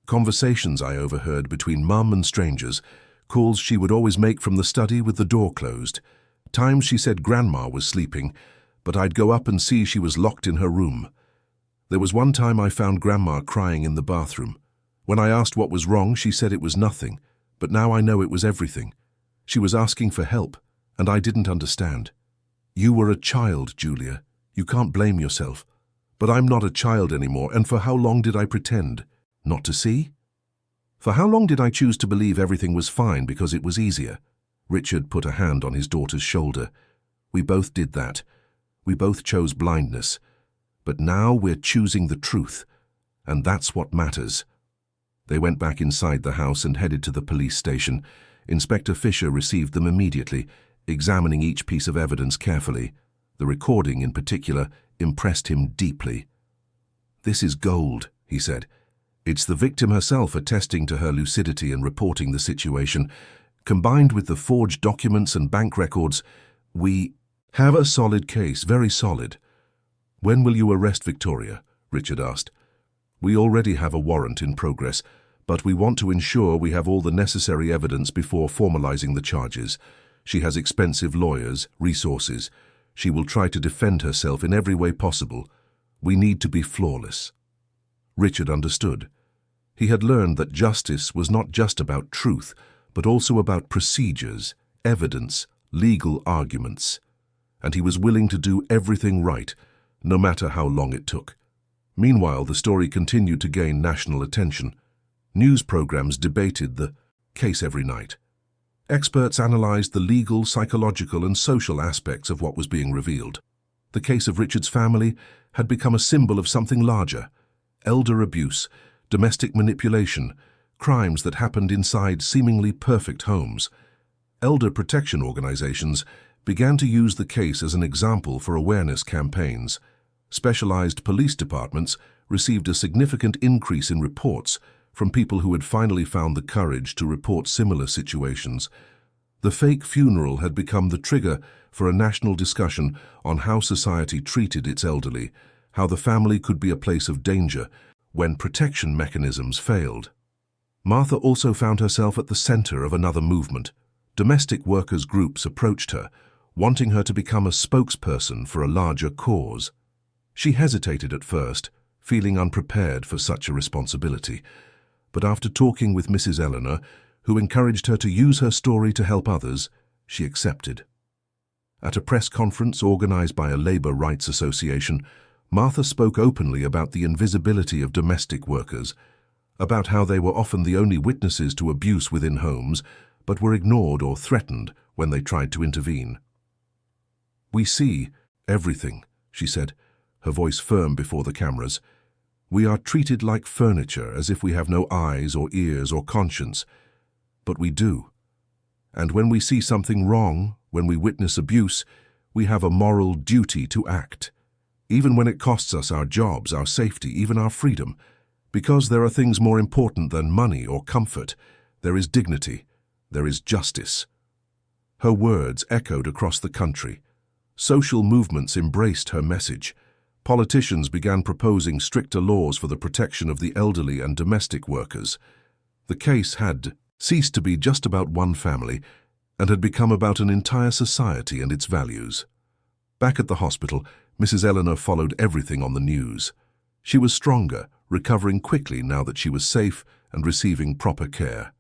"Conversations I overheard between Mum and strangers, calls she would always make from the study with the door closed. Times she said Grandma was sleeping, but I'd go up and see she was locked in her room. There was one time I found Grandma crying in the bathroom. When I asked what was wrong, she said it was nothing, but now I know it was everything. She was asking for help, and I didn't understand. You were a child, Julia. You can't blame yourself. But I'm not a child anymore, and for how long did I pretend? Not to see? For how long did I choose to believe everything was fine because it was easier?" Richard put a hand on his daughter's shoulder. "We both did that. We both chose blindness. But now we're choosing the truth, and that's what matters." They went back inside the house and headed to the police station. Inspector Fisher received them immediately, examining each piece of evidence carefully. The recording, in particular, impressed him deeply. "This is gold," he said. "It's the victim herself attesting to her lucidity and reporting the situation. Combined with the forged documents and bank records, we have a solid case, very solid." "When will you arrest Victoria?" Richard asked. "We already have a warrant in progress, but we want to ensure we have all the necessary evidence before formalizing the charges. She has expensive lawyers, resources. She will try to defend herself in every way possible. We need to be flawless. Richard understood. He had learned that justice was not just about truth, but also about procedures, evidence, legal arguments. And he was willing to do everything right, no matter how long it took. Meanwhile, the story continued to gain national attention. News programs debated the case every night. Experts analyzed the legal, psychological, and social aspects of what was being revealed. The case of Richard's family had become a symbol of something larger: elder abuse, domestic manipulation, crimes that happened inside seemingly perfect homes. Elder protection organizations began to use the case as an example for awareness campaigns. Specialized police departments received a significant increase in reports from people who had finally found the courage to report similar situations. The fake funeral had become the trigger for a national discussion on how society treated its elderly, how the family could be a place of danger when protection mechanisms failed. Martha also found herself at the center of another movement. Domestic workers' groups approached her, wanting her to become a spokesperson for a larger cause. She hesitated at first, feeling unprepared for such a responsibility. But after talking with Mrs. Eleanor, who encouraged her to use her story to help others, she accepted. At a press conference organized by a labor rights association, Martha spoke openly about the invisibility of domestic workers, about how they were often the only witnesses to abuse within homes, but were ignored or threatened when they tried to intervene. "We see everything," she said, her voice firm before the cameras. "We are treated like furniture, as if we have no eyes or ears or conscience. But we do. And when we see something wrong, when we witness abuse, we have a moral duty to act. Even when it costs us our jobs, our safety, even our freedom. Because there are things more important than money or comfort. There is dignity. There is justice." Her words echoed across the country. Social movements embraced her message. Politicians began proposing stricter laws for the protection of the elderly and domestic workers. The case had ceased to be just about one family and had become about an entire society and its values. Back at the hospital, Mrs. Eleanor followed everything on the news. She was stronger, recovering quickly now that she was safe and receiving proper care.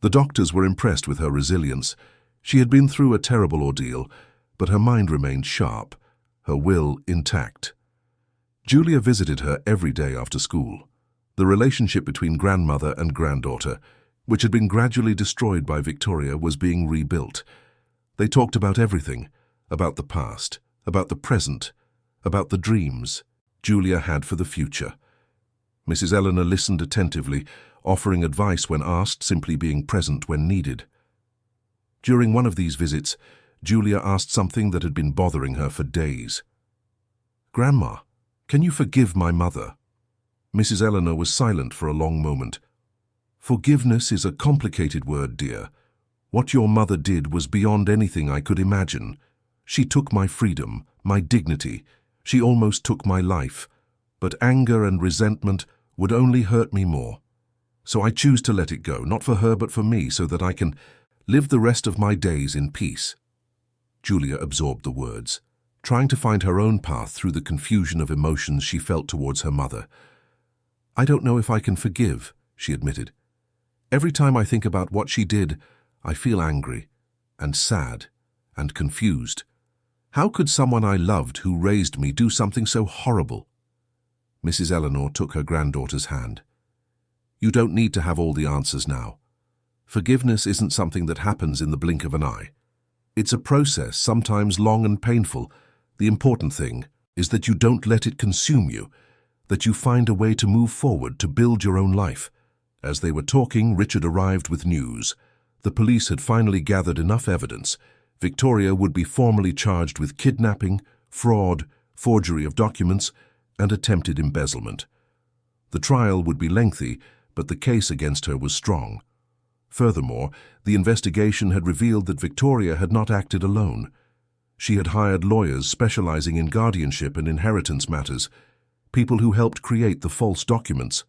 The doctors were impressed with her resilience. She had been through a terrible ordeal, but her mind remained sharp, her will intact. Julia visited her every day after school. The relationship between grandmother and granddaughter, which had been gradually destroyed by Victoria, was being rebuilt. They talked about everything, about the past, about the present, about the dreams Julia had for the future. Mrs. Eleanor listened attentively, offering advice when asked, simply being present when needed. During one of these visits, Julia asked something that had been bothering her for days. "Grandma, can you forgive my mother?" Mrs. Eleanor was silent for a long moment. "Forgiveness is a complicated word, dear. What your mother did was beyond anything I could imagine. She took my freedom, my dignity. She almost took my life. But anger and resentment would only hurt me more. So I choose to let it go, not for her but for me, so that I can live the rest of my days in peace." Julia absorbed the words, trying to find her own path through the confusion of emotions she felt towards her mother. "I don't know if I can forgive," she admitted. "Every time I think about what she did, I feel angry and sad and confused. How could someone I loved who raised me do something so horrible?" Mrs. Eleanor took her granddaughter's hand. "You don't need to have all the answers now. Forgiveness isn't something that happens in the blink of an eye. It's a process, sometimes long and painful. The important thing is that you don't let it consume you, that you find a way to move forward, to build your own life." As they were talking, Richard arrived with news. The police had finally gathered enough evidence. Victoria would be formally charged with kidnapping, fraud, forgery of documents, and attempted embezzlement. The trial would be lengthy, but the case against her was strong. Furthermore, the investigation had revealed that Victoria had not acted alone. She had hired lawyers specializing in guardianship and inheritance matters, people who helped create the false documents.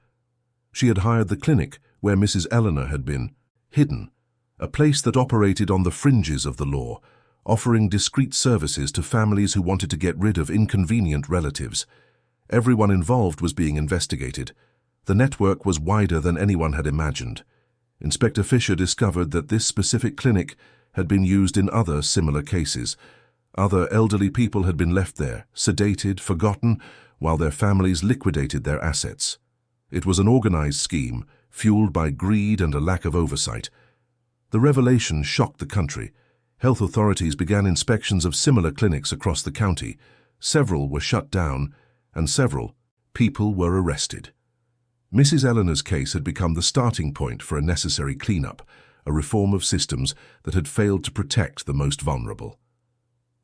She had hired the clinic where Mrs. Eleanor had been hidden, a place that operated on the fringes of the law, offering discreet services to families who wanted to get rid of inconvenient relatives. Everyone involved was being investigated. The network was wider than anyone had imagined. Inspector Fisher discovered that this specific clinic had been used in other similar cases. Other elderly people had been left there, sedated, forgotten, while their families liquidated their assets. It was an organized scheme, fueled by greed and a lack of oversight. The revelation shocked the country. Health authorities began inspections of similar clinics across the county. Several were shut down, and several people were arrested. Mrs. Eleanor's case had become the starting point for a necessary cleanup, a reform of systems that had failed to protect the most vulnerable.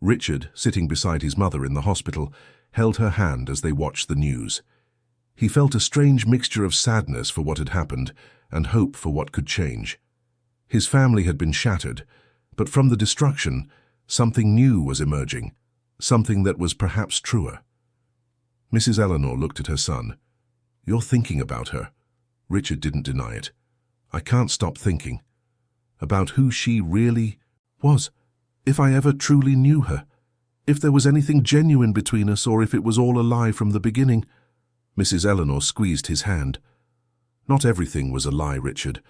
Richard, sitting beside his mother in the hospital, held her hand as they watched the news. He felt a strange mixture of sadness for what had happened and hope for what could change. His family had been shattered, but from the destruction, something new was emerging, something that was perhaps truer. Mrs. Eleanor looked at her son. "You're thinking about her." Richard didn't deny it. "I can't stop thinking about who she really was. If I ever truly knew her, if there was anything genuine between us, or if it was all a lie from the beginning." Mrs. Eleanor squeezed his hand. "Not everything was a lie, Richard.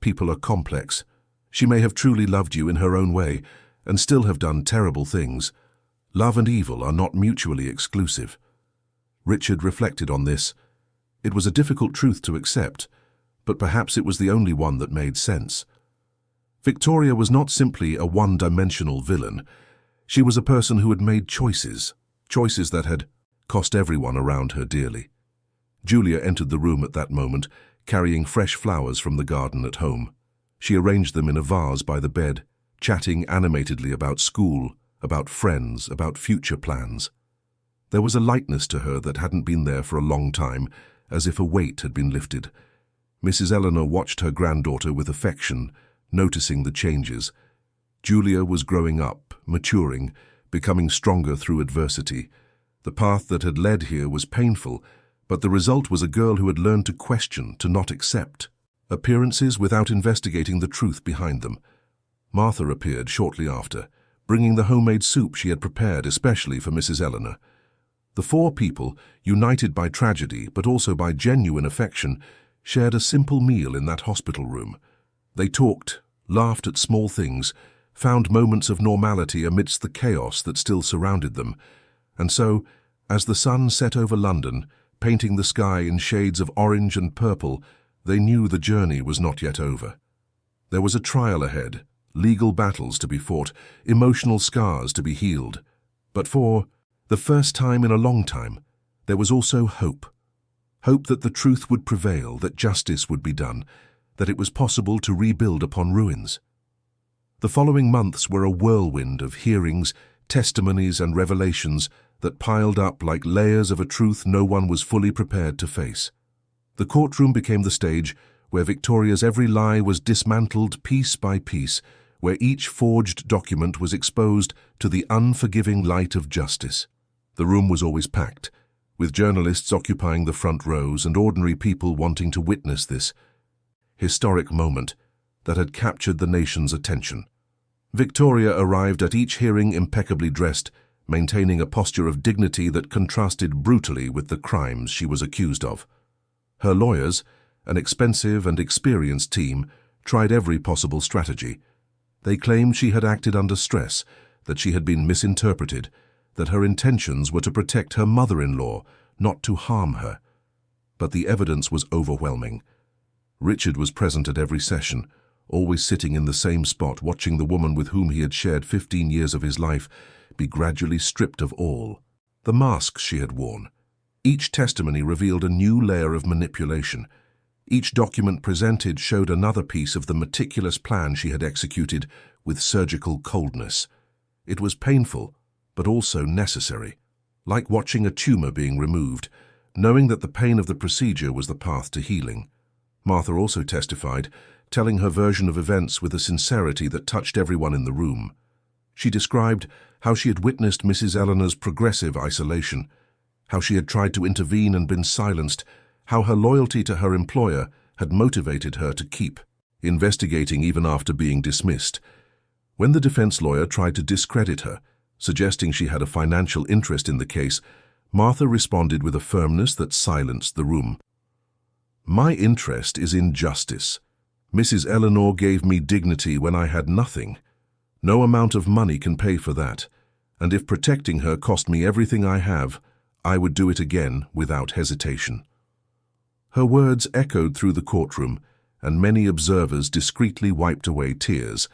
People are complex. She may have truly loved you in her own way, and still have done terrible things. Love and evil are not mutually exclusive." Richard reflected on this. It was a difficult truth to accept, but perhaps it was the only one that made sense. Victoria was not simply a one-dimensional villain. She was a person who had made choices that had cost everyone around her dearly. Julia entered the room at that moment, carrying fresh flowers from the garden at home. She arranged them in a vase by the bed, chatting animatedly about school, about friends, about future plans. There was a lightness to her that hadn't been there for a long time, as if a weight had been lifted. Mrs. Eleanor watched her granddaughter with affection, noticing the changes. Julia was growing up, maturing, becoming stronger through adversity. The path that had led here was painful, but the result was a girl who had learned to question, to not accept appearances without investigating the truth behind them. Martha appeared shortly after, bringing the homemade soup she had prepared especially for Mrs. Eleanor. The four people, united by tragedy but also by genuine affection, shared a simple meal in that hospital room. They talked, laughed at small things, found moments of normality amidst the chaos that still surrounded them. And so, as the sun set over London, painting the sky in shades of orange and purple, they knew the journey was not yet over. There was a trial ahead, legal battles to be fought, emotional scars to be healed. But for the first time in a long time, there was also hope. Hope that the truth would prevail, that justice would be done, that it was possible to rebuild upon ruins. The following months were a whirlwind of hearings, testimonies and revelations that piled up like layers of a truth no one was fully prepared to face. The courtroom became the stage where Victoria's every lie was dismantled piece by piece, where each forged document was exposed to the unforgiving light of justice. The room was always packed, with journalists occupying the front rows and ordinary people wanting to witness this historic moment that had captured the nation's attention. Victoria arrived at each hearing impeccably dressed, maintaining a posture of dignity that contrasted brutally with the crimes she was accused of. Her lawyers, an expensive and experienced team, tried every possible strategy. They claimed she had acted under stress, that she had been misinterpreted, that her intentions were to protect her mother-in-law, not to harm her. But the evidence was overwhelming. Richard was present at every session, always sitting in the same spot, watching the woman with whom he had shared 15 years of his life be gradually stripped of all the masks she had worn. Each testimony revealed a new layer of manipulation. Each document presented showed another piece of the meticulous plan she had executed with surgical coldness. It was painful, but also necessary, like watching a tumor being removed, knowing that the pain of the procedure was the path to healing. Martha also testified, telling her version of events with a sincerity that touched everyone in the room. She described how she had witnessed Mrs. Eleanor's progressive isolation, how she had tried to intervene and been silenced, how her loyalty to her employer had motivated her to keep investigating even after being dismissed. When the defense lawyer tried to discredit her, suggesting she had a financial interest in the case, Martha responded with a firmness that silenced the room. My interest is in justice. Mrs. Eleanor gave me dignity when I had nothing. No amount of money can pay for that, and if protecting her cost me everything I have, I would do it again without hesitation. Her words echoed through the courtroom, and many observers discreetly wiped away tears.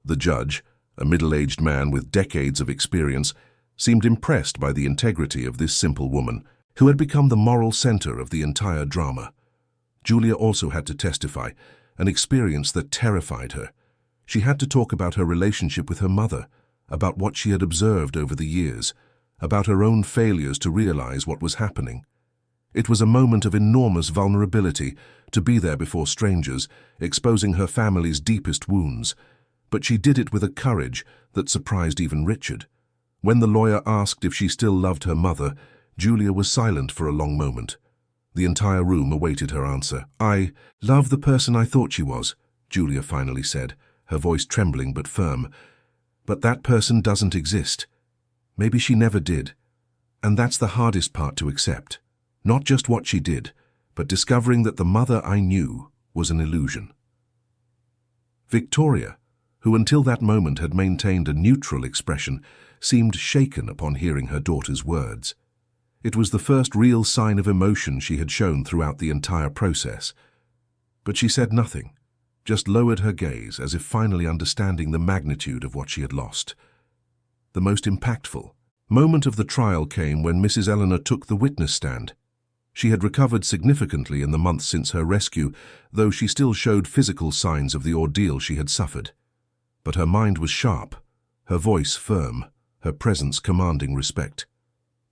The judge, a middle-aged man with decades of experience, seemed impressed by the integrity of this simple woman, who had become the moral center of the entire drama. Julia also had to testify, an experience that terrified her. She had to talk about her relationship with her mother, about what she had observed over the years, about her own failures to realize what was happening. It was a moment of enormous vulnerability to be there before strangers, exposing her family's deepest wounds. But she did it with a courage that surprised even Richard. When the lawyer asked if she still loved her mother, Julia was silent for a long moment. The entire room awaited her answer. I love the person I thought she was, Julia finally said, her voice trembling but firm. But that person doesn't exist. Maybe she never did. And that's the hardest part to accept. Not just what she did, but discovering that the mother I knew was an illusion. Victoria, who until that moment had maintained a neutral expression, seemed shaken upon hearing her daughter's words. It was the first real sign of emotion she had shown throughout the entire process. But she said nothing, just lowered her gaze as if finally understanding the magnitude of what she had lost. The most impactful moment of the trial came when Mrs. Eleanor took the witness stand. She had recovered significantly in the months since her rescue, though she still showed physical signs of the ordeal she had suffered. But her mind was sharp, her voice firm, her presence commanding respect.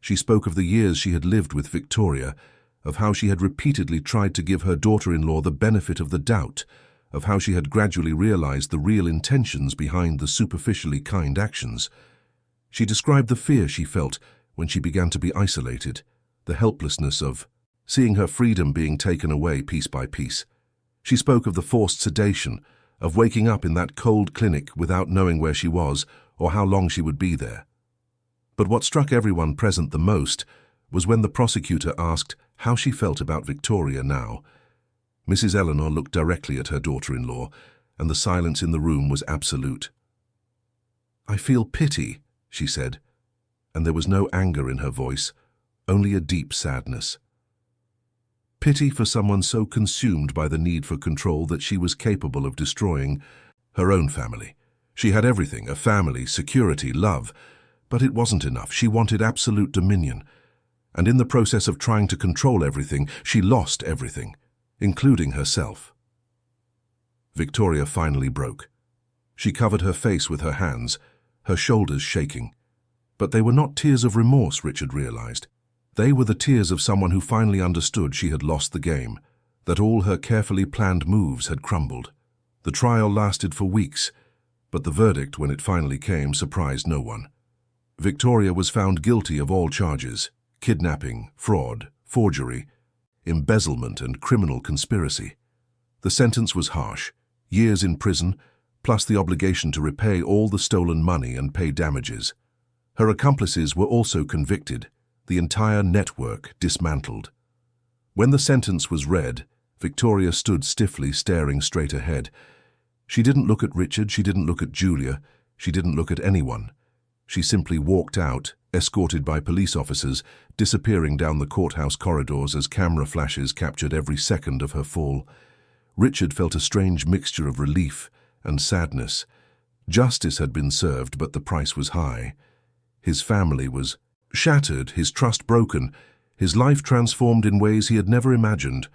She spoke of the years she had lived with Victoria, of how she had repeatedly tried to give her daughter-in-law the benefit of the doubt, of how she had gradually realized the real intentions behind the superficially kind actions. She described the fear she felt when she began to be isolated, the helplessness of seeing her freedom being taken away piece by piece. She spoke of the forced sedation, of waking up in that cold clinic without knowing where she was or how long she would be there. But what struck everyone present the most was when the prosecutor asked how she felt about Victoria now. Mrs. Eleanor looked directly at her daughter-in-law, and the silence in the room was absolute. I feel pity, she said, and there was no anger in her voice, only a deep sadness. Pity for someone so consumed by the need for control that she was capable of destroying her own family. She had everything, a family, security, love, but it wasn't enough. She wanted absolute dominion. And in the process of trying to control everything, she lost everything, including herself. Victoria finally broke. She covered her face with her hands, her shoulders shaking. But they were not tears of remorse, Richard realized. They were the tears of someone who finally understood she had lost the game, that all her carefully planned moves had crumbled. The trial lasted for weeks, but the verdict, when it finally came, surprised no one. Victoria was found guilty of all charges: kidnapping, fraud, forgery, embezzlement, and criminal conspiracy. The sentence was harsh: years in prison, plus the obligation to repay all the stolen money and pay damages. Her accomplices were also convicted, the entire network dismantled. When the sentence was read, Victoria stood stiffly, staring straight ahead. She didn't look at Richard, she didn't look at Julia, she didn't look at anyone. She simply walked out, escorted by police officers, disappearing down the courthouse corridors as camera flashes captured every second of her fall. Richard felt a strange mixture of relief and sadness. Justice had been served, but the price was high. His family was shattered, his trust broken, his life transformed in ways he had never imagined.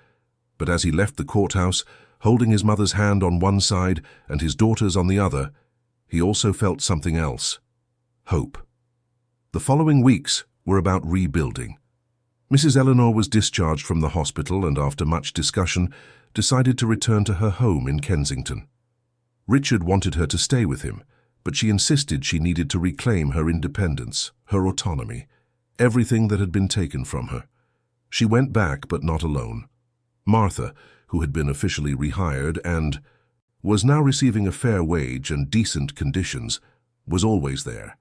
But as he left the courthouse, holding his mother's hand on one side and his daughter's on the other, he also felt something else: hope. The following weeks were about rebuilding. Mrs. Eleanor was discharged from the hospital and, after much discussion, decided to return to her home in Kensington. Richard wanted her to stay with him, but she insisted she needed to reclaim her independence, her autonomy, everything that had been taken from her. She went back, but not alone. Martha, who had been officially rehired and was now receiving a fair wage and decent conditions, was always there.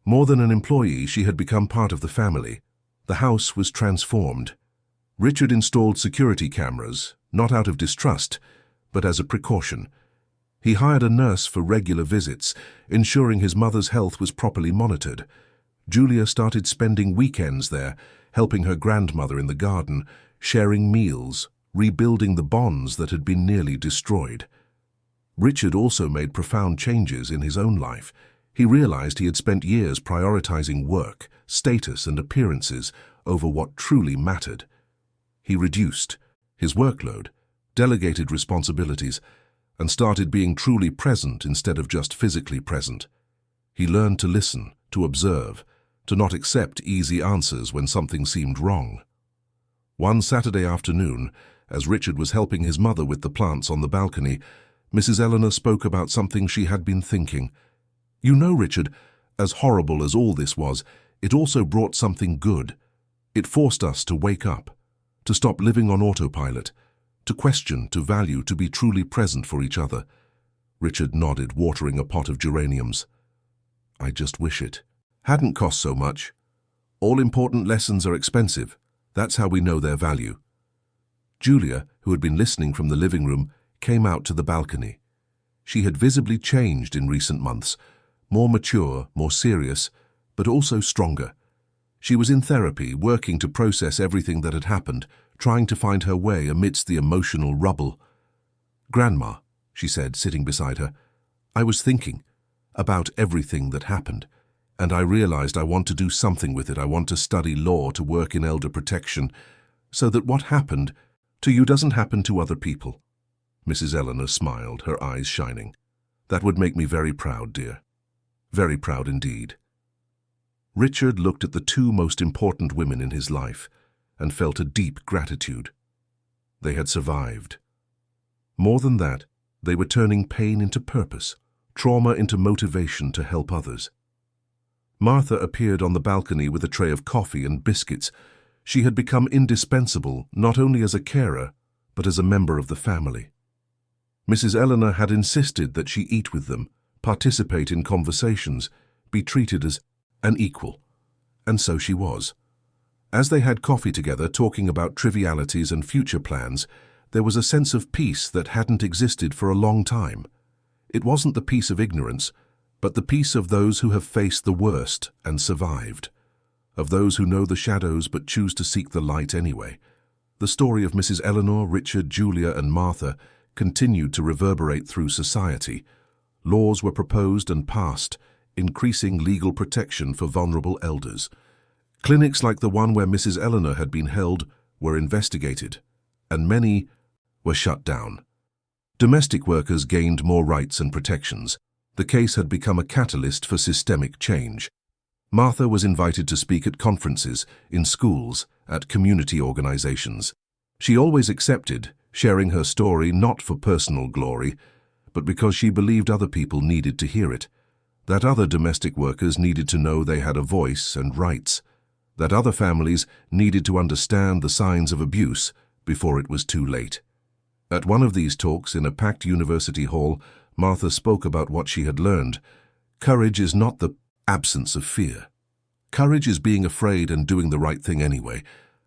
More than an employee, she had become part of the family, The house was transformed. Richard installed security cameras, not out of distrust, but as a precaution. He hired a nurse for regular visits, ensuring his mother's health was properly monitored. Julia started spending weekends there, helping her grandmother in the garden, sharing meals, rebuilding the bonds that had been nearly destroyed. Richard also made profound changes in his own life. He realized he had spent years prioritizing work, status, and appearances over what truly mattered. He reduced his workload, delegated responsibilities, and started being truly present instead of just physically present. He learned to listen, to observe, to not accept easy answers when something seemed wrong. One Saturday afternoon, as Richard was helping his mother with the plants on the balcony, Mrs. Eleanor spoke about something she had been thinking. "You know, Richard, as horrible as all this was, it also brought something good. It forced us to wake up, to stop living on autopilot, to question, to value, to be truly present for each other." Richard nodded, watering a pot of geraniums. "I just wish it hadn't cost so much. All important lessons are expensive. That's how we know their value." Julia, who had been listening from the living room, came out to the balcony. She had visibly changed in recent months, more mature, more serious, but also stronger. She was in therapy, working to process everything that had happened, trying to find her way amidst the emotional rubble. "Grandma," she said, sitting beside her, "I was thinking about everything that happened, and I realized I want to do something with it. I want to study law, to work in elder protection, so that what happened to you doesn't happen to other people." Mrs. Eleanor smiled, her eyes shining. "That would make me very proud, dear. Very proud indeed." Richard looked at the two most important women in his life and felt a deep gratitude. They had survived. More than that, they were turning pain into purpose, trauma into motivation to help others. Martha appeared on the balcony with a tray of coffee and biscuits. She had become indispensable not only as a carer, but as a member of the family. Mrs. Eleanor had insisted that she eat with them, participate in conversations, be treated as an equal. And so she was. As they had coffee together, talking about trivialities and future plans, there was a sense of peace that hadn't existed for a long time. It wasn't the peace of ignorance, but the peace of those who have faced the worst and survived, of those who know the shadows but choose to seek the light anyway. The story of Mrs. Eleanor, Richard, Julia, and Martha continued to reverberate through society. Laws were proposed and passed, increasing legal protection for vulnerable elders. Clinics like the one where Mrs. Eleanor had been held were investigated, and many were shut down. Domestic workers gained more rights and protections. The case had become a catalyst for systemic change. Martha was invited to speak at conferences, in schools, at community organizations. She always accepted, sharing her story not for personal glory, but because she believed other people needed to hear it, that other domestic workers needed to know they had a voice and rights, that other families needed to understand the signs of abuse before it was too late. At one of these talks in a packed university hall, Martha spoke about what she had learned. Courage is not the absence of fear. Courage is being afraid and doing the right thing anyway.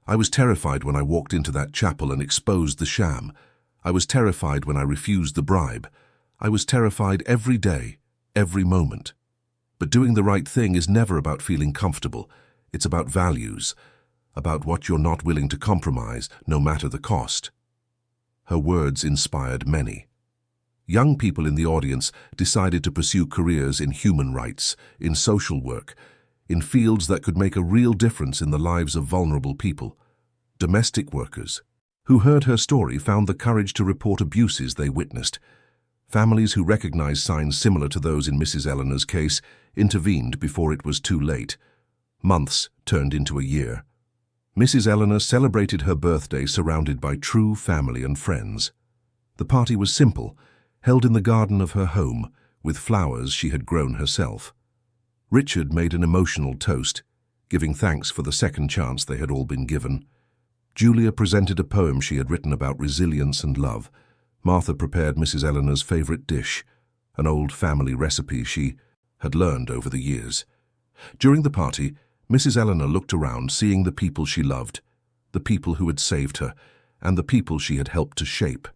I was terrified when I walked into that chapel and exposed the sham. I was terrified when I refused the bribe. I was terrified every day, every moment. But doing the right thing is never about feeling comfortable. It's about values, about what you're not willing to compromise, no matter the cost. Her words inspired many. Young people in the audience decided to pursue careers in human rights, in social work, in fields that could make a real difference in the lives of vulnerable people. Domestic workers who heard her story found the courage to report abuses they witnessed. Families who recognized signs similar to those in Mrs. Eleanor's case intervened before it was too late. Months turned into a year. Mrs. Eleanor celebrated her birthday surrounded by true family and friends. The party was simple, held in the garden of her home, with flowers she had grown herself. Richard made an emotional toast, giving thanks for the second chance they had all been given. Julia presented a poem she had written about resilience and love. Martha prepared Mrs. Eleanor's favorite dish, an old family recipe she had learned over the years. During the party, Mrs. Eleanor looked around, seeing the people she loved, the people who had saved her, and the people she had helped to shape.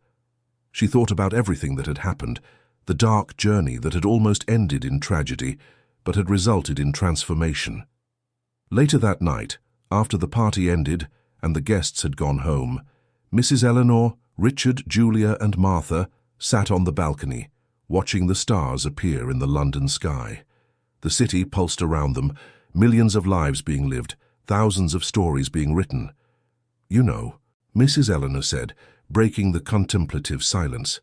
She thought about everything that had happened, the dark journey that had almost ended in tragedy, but had resulted in transformation. Later that night, after the party ended and the guests had gone home, Mrs. Eleanor, Richard, Julia, and Martha sat on the balcony, watching the stars appear in the London sky. The city pulsed around them, millions of lives being lived, thousands of stories being written. "You know," Mrs. Eleanor said, breaking the contemplative silence,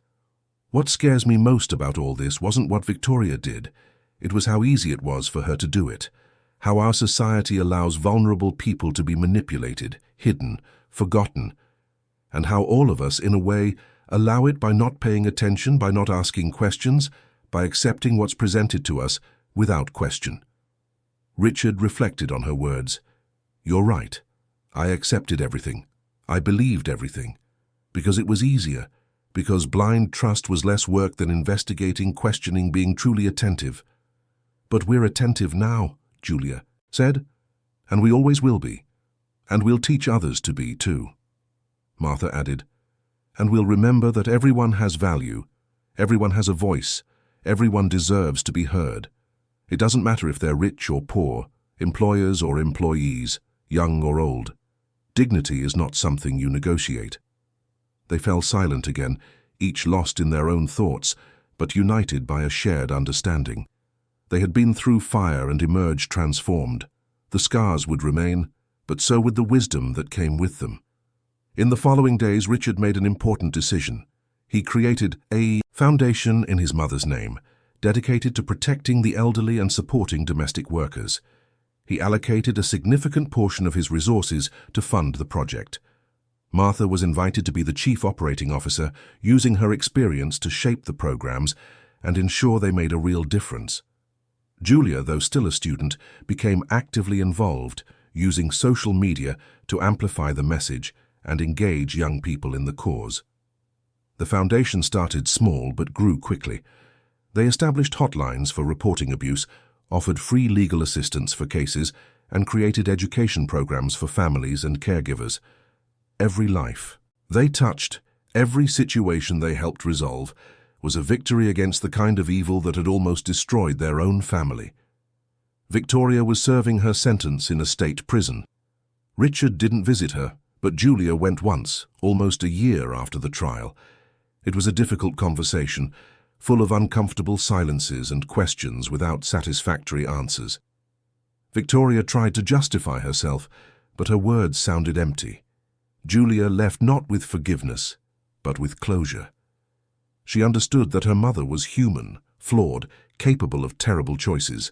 "what scares me most about all this wasn't what Victoria did. It was how easy it was for her to do it. How our society allows vulnerable people to be manipulated, hidden, forgotten, and how all of us, in a way, allow it by not paying attention, by not asking questions, by accepting what's presented to us without question." Richard reflected on her words. "You're right. I accepted everything. I believed everything. Because it was easier. Because blind trust was less work than investigating, questioning, being truly attentive." "But we're attentive now," Julia said, "and we always will be. And we'll teach others to be, too." Martha added, "And we'll remember that everyone has value, everyone has a voice, everyone deserves to be heard. It doesn't matter if they're rich or poor, employers or employees, young or old. Dignity is not something you negotiate." They fell silent again, each lost in their own thoughts, but united by a shared understanding. They had been through fire and emerged transformed. The scars would remain, but so would the wisdom that came with them. In the following days, Richard made an important decision. He created a foundation in his mother's name, dedicated to protecting the elderly and supporting domestic workers. He allocated a significant portion of his resources to fund the project. Martha was invited to be the chief operating officer, using her experience to shape the programs and ensure they made a real difference. Julia, though still a student, became actively involved, using social media to amplify the message and engage young people in the cause. The foundation started small but grew quickly. They established hotlines for reporting abuse, offered free legal assistance for cases, and created education programs for families and caregivers. Every life they touched, every situation they helped resolve, was a victory against the kind of evil that had almost destroyed their own family. Victoria was serving her sentence in a state prison. Richard didn't visit her, but Julia went once, almost a year after the trial. It was a difficult conversation, full of uncomfortable silences and questions without satisfactory answers. Victoria tried to justify herself, but her words sounded empty. Julia left not with forgiveness, but with closure. She understood that her mother was human, flawed, capable of terrible choices,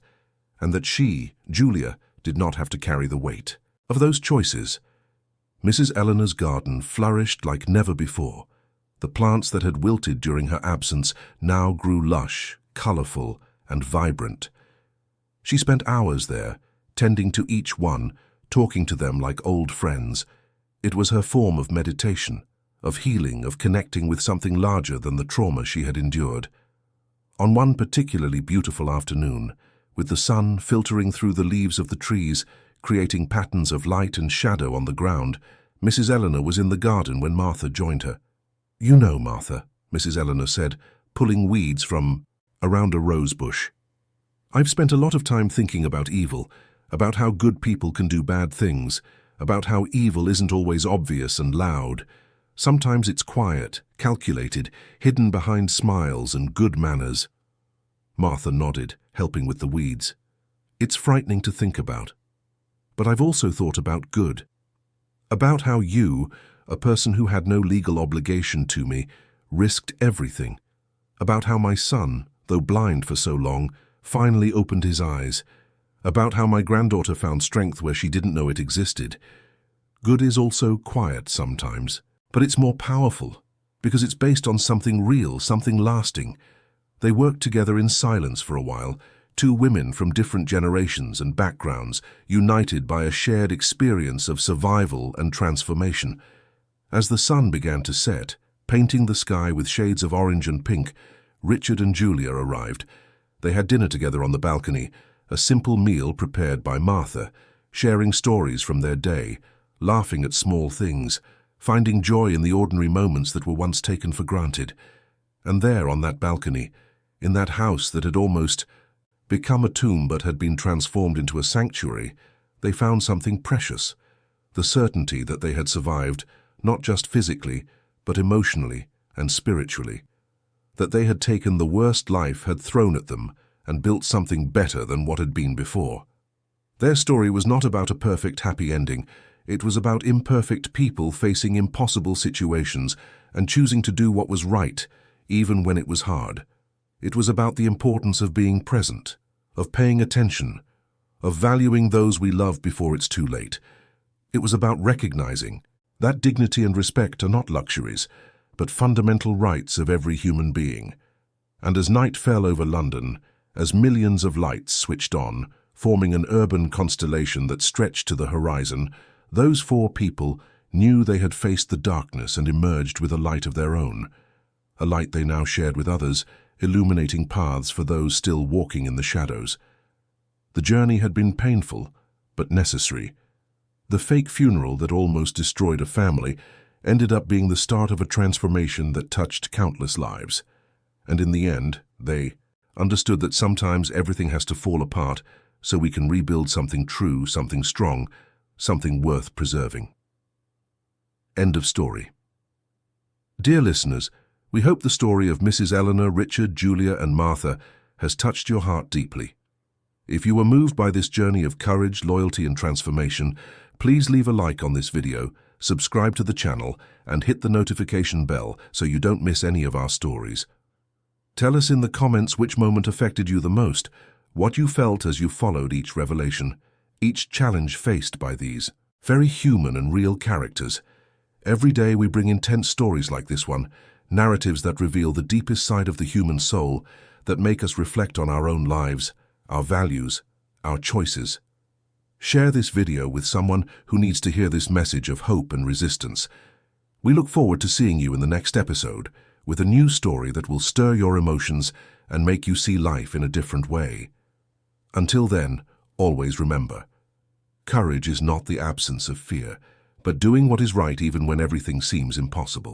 and that she, Julia, did not have to carry the weight of those choices. Mrs. Eleanor's garden flourished like never before. The plants that had wilted during her absence now grew lush, colorful, and vibrant. She spent hours there, tending to each one, talking to them like old friends. It was her form of meditation, of healing, of connecting with something larger than the trauma she had endured. On one particularly beautiful afternoon, with the sun filtering through the leaves of the trees, creating patterns of light and shadow on the ground, Mrs. Eleanor was in the garden when Martha joined her. "You know, Martha," Mrs. Eleanor said, pulling weeds from around a rose bush, "I've spent a lot of time thinking about evil, about how good people can do bad things, about how evil isn't always obvious and loud. Sometimes it's quiet, calculated, hidden behind smiles and good manners." Martha nodded, helping with the weeds. "It's frightening to think about. But I've also thought about good. About how you, a person who had no legal obligation to me, risked everything. About how my son, though blind for so long, finally opened his eyes. About how my granddaughter found strength where she didn't know it existed. Good is also quiet sometimes, but it's more powerful, because it's based on something real, something lasting." They worked together in silence for a while, two women from different generations and backgrounds, united by a shared experience of survival and transformation. As the sun began to set, painting the sky with shades of orange and pink, Richard and Julia arrived. They had dinner together on the balcony, a simple meal prepared by Martha. sharing stories from their day, laughing at small things, finding joy in the ordinary moments that were once taken for granted. And there on that balcony, in that house that had almost become a tomb but had been transformed into a sanctuary, they found something precious, the certainty that they had survived, not just physically, but emotionally and spiritually, that they had taken the worst life had thrown at them and built something better than what had been before. Their story was not about a perfect happy ending. It was about imperfect people facing impossible situations and choosing to do what was right, even when it was hard. It was about the importance of being present, of paying attention, of valuing those we love before it's too late. It was about recognizing that dignity and respect are not luxuries, but fundamental rights of every human being. And as night fell over London, as millions of lights switched on, forming an urban constellation that stretched to the horizon, those four people knew they had faced the darkness and emerged with a light of their own, a light they now shared with others, illuminating paths for those still walking in the shadows. The journey had been painful, but necessary. The fake funeral that almost destroyed a family ended up being the start of a transformation that touched countless lives. And in the end, they understood that sometimes everything has to fall apart so we can rebuild something true, something strong, something worth preserving. End of story. Dear listeners, we hope the story of Mrs. Eleanor, Richard, Julia, and Martha has touched your heart deeply. If you were moved by this journey of courage, loyalty, and transformation, please leave a like on this video, subscribe to the channel, and hit the notification bell so you don't miss any of our stories. Tell us in the comments which moment affected you the most, what you felt as you followed each revelation, each challenge faced by these very human and real characters. Every day we bring intense stories like this one, narratives that reveal the deepest side of the human soul, that make us reflect on our own lives, our values, our choices. Share this video with someone who needs to hear this message of hope and resistance. We look forward to seeing you in the next episode with a new story that will stir your emotions and make you see life in a different way. Until then, always remember, courage is not the absence of fear, but doing what is right even when everything seems impossible.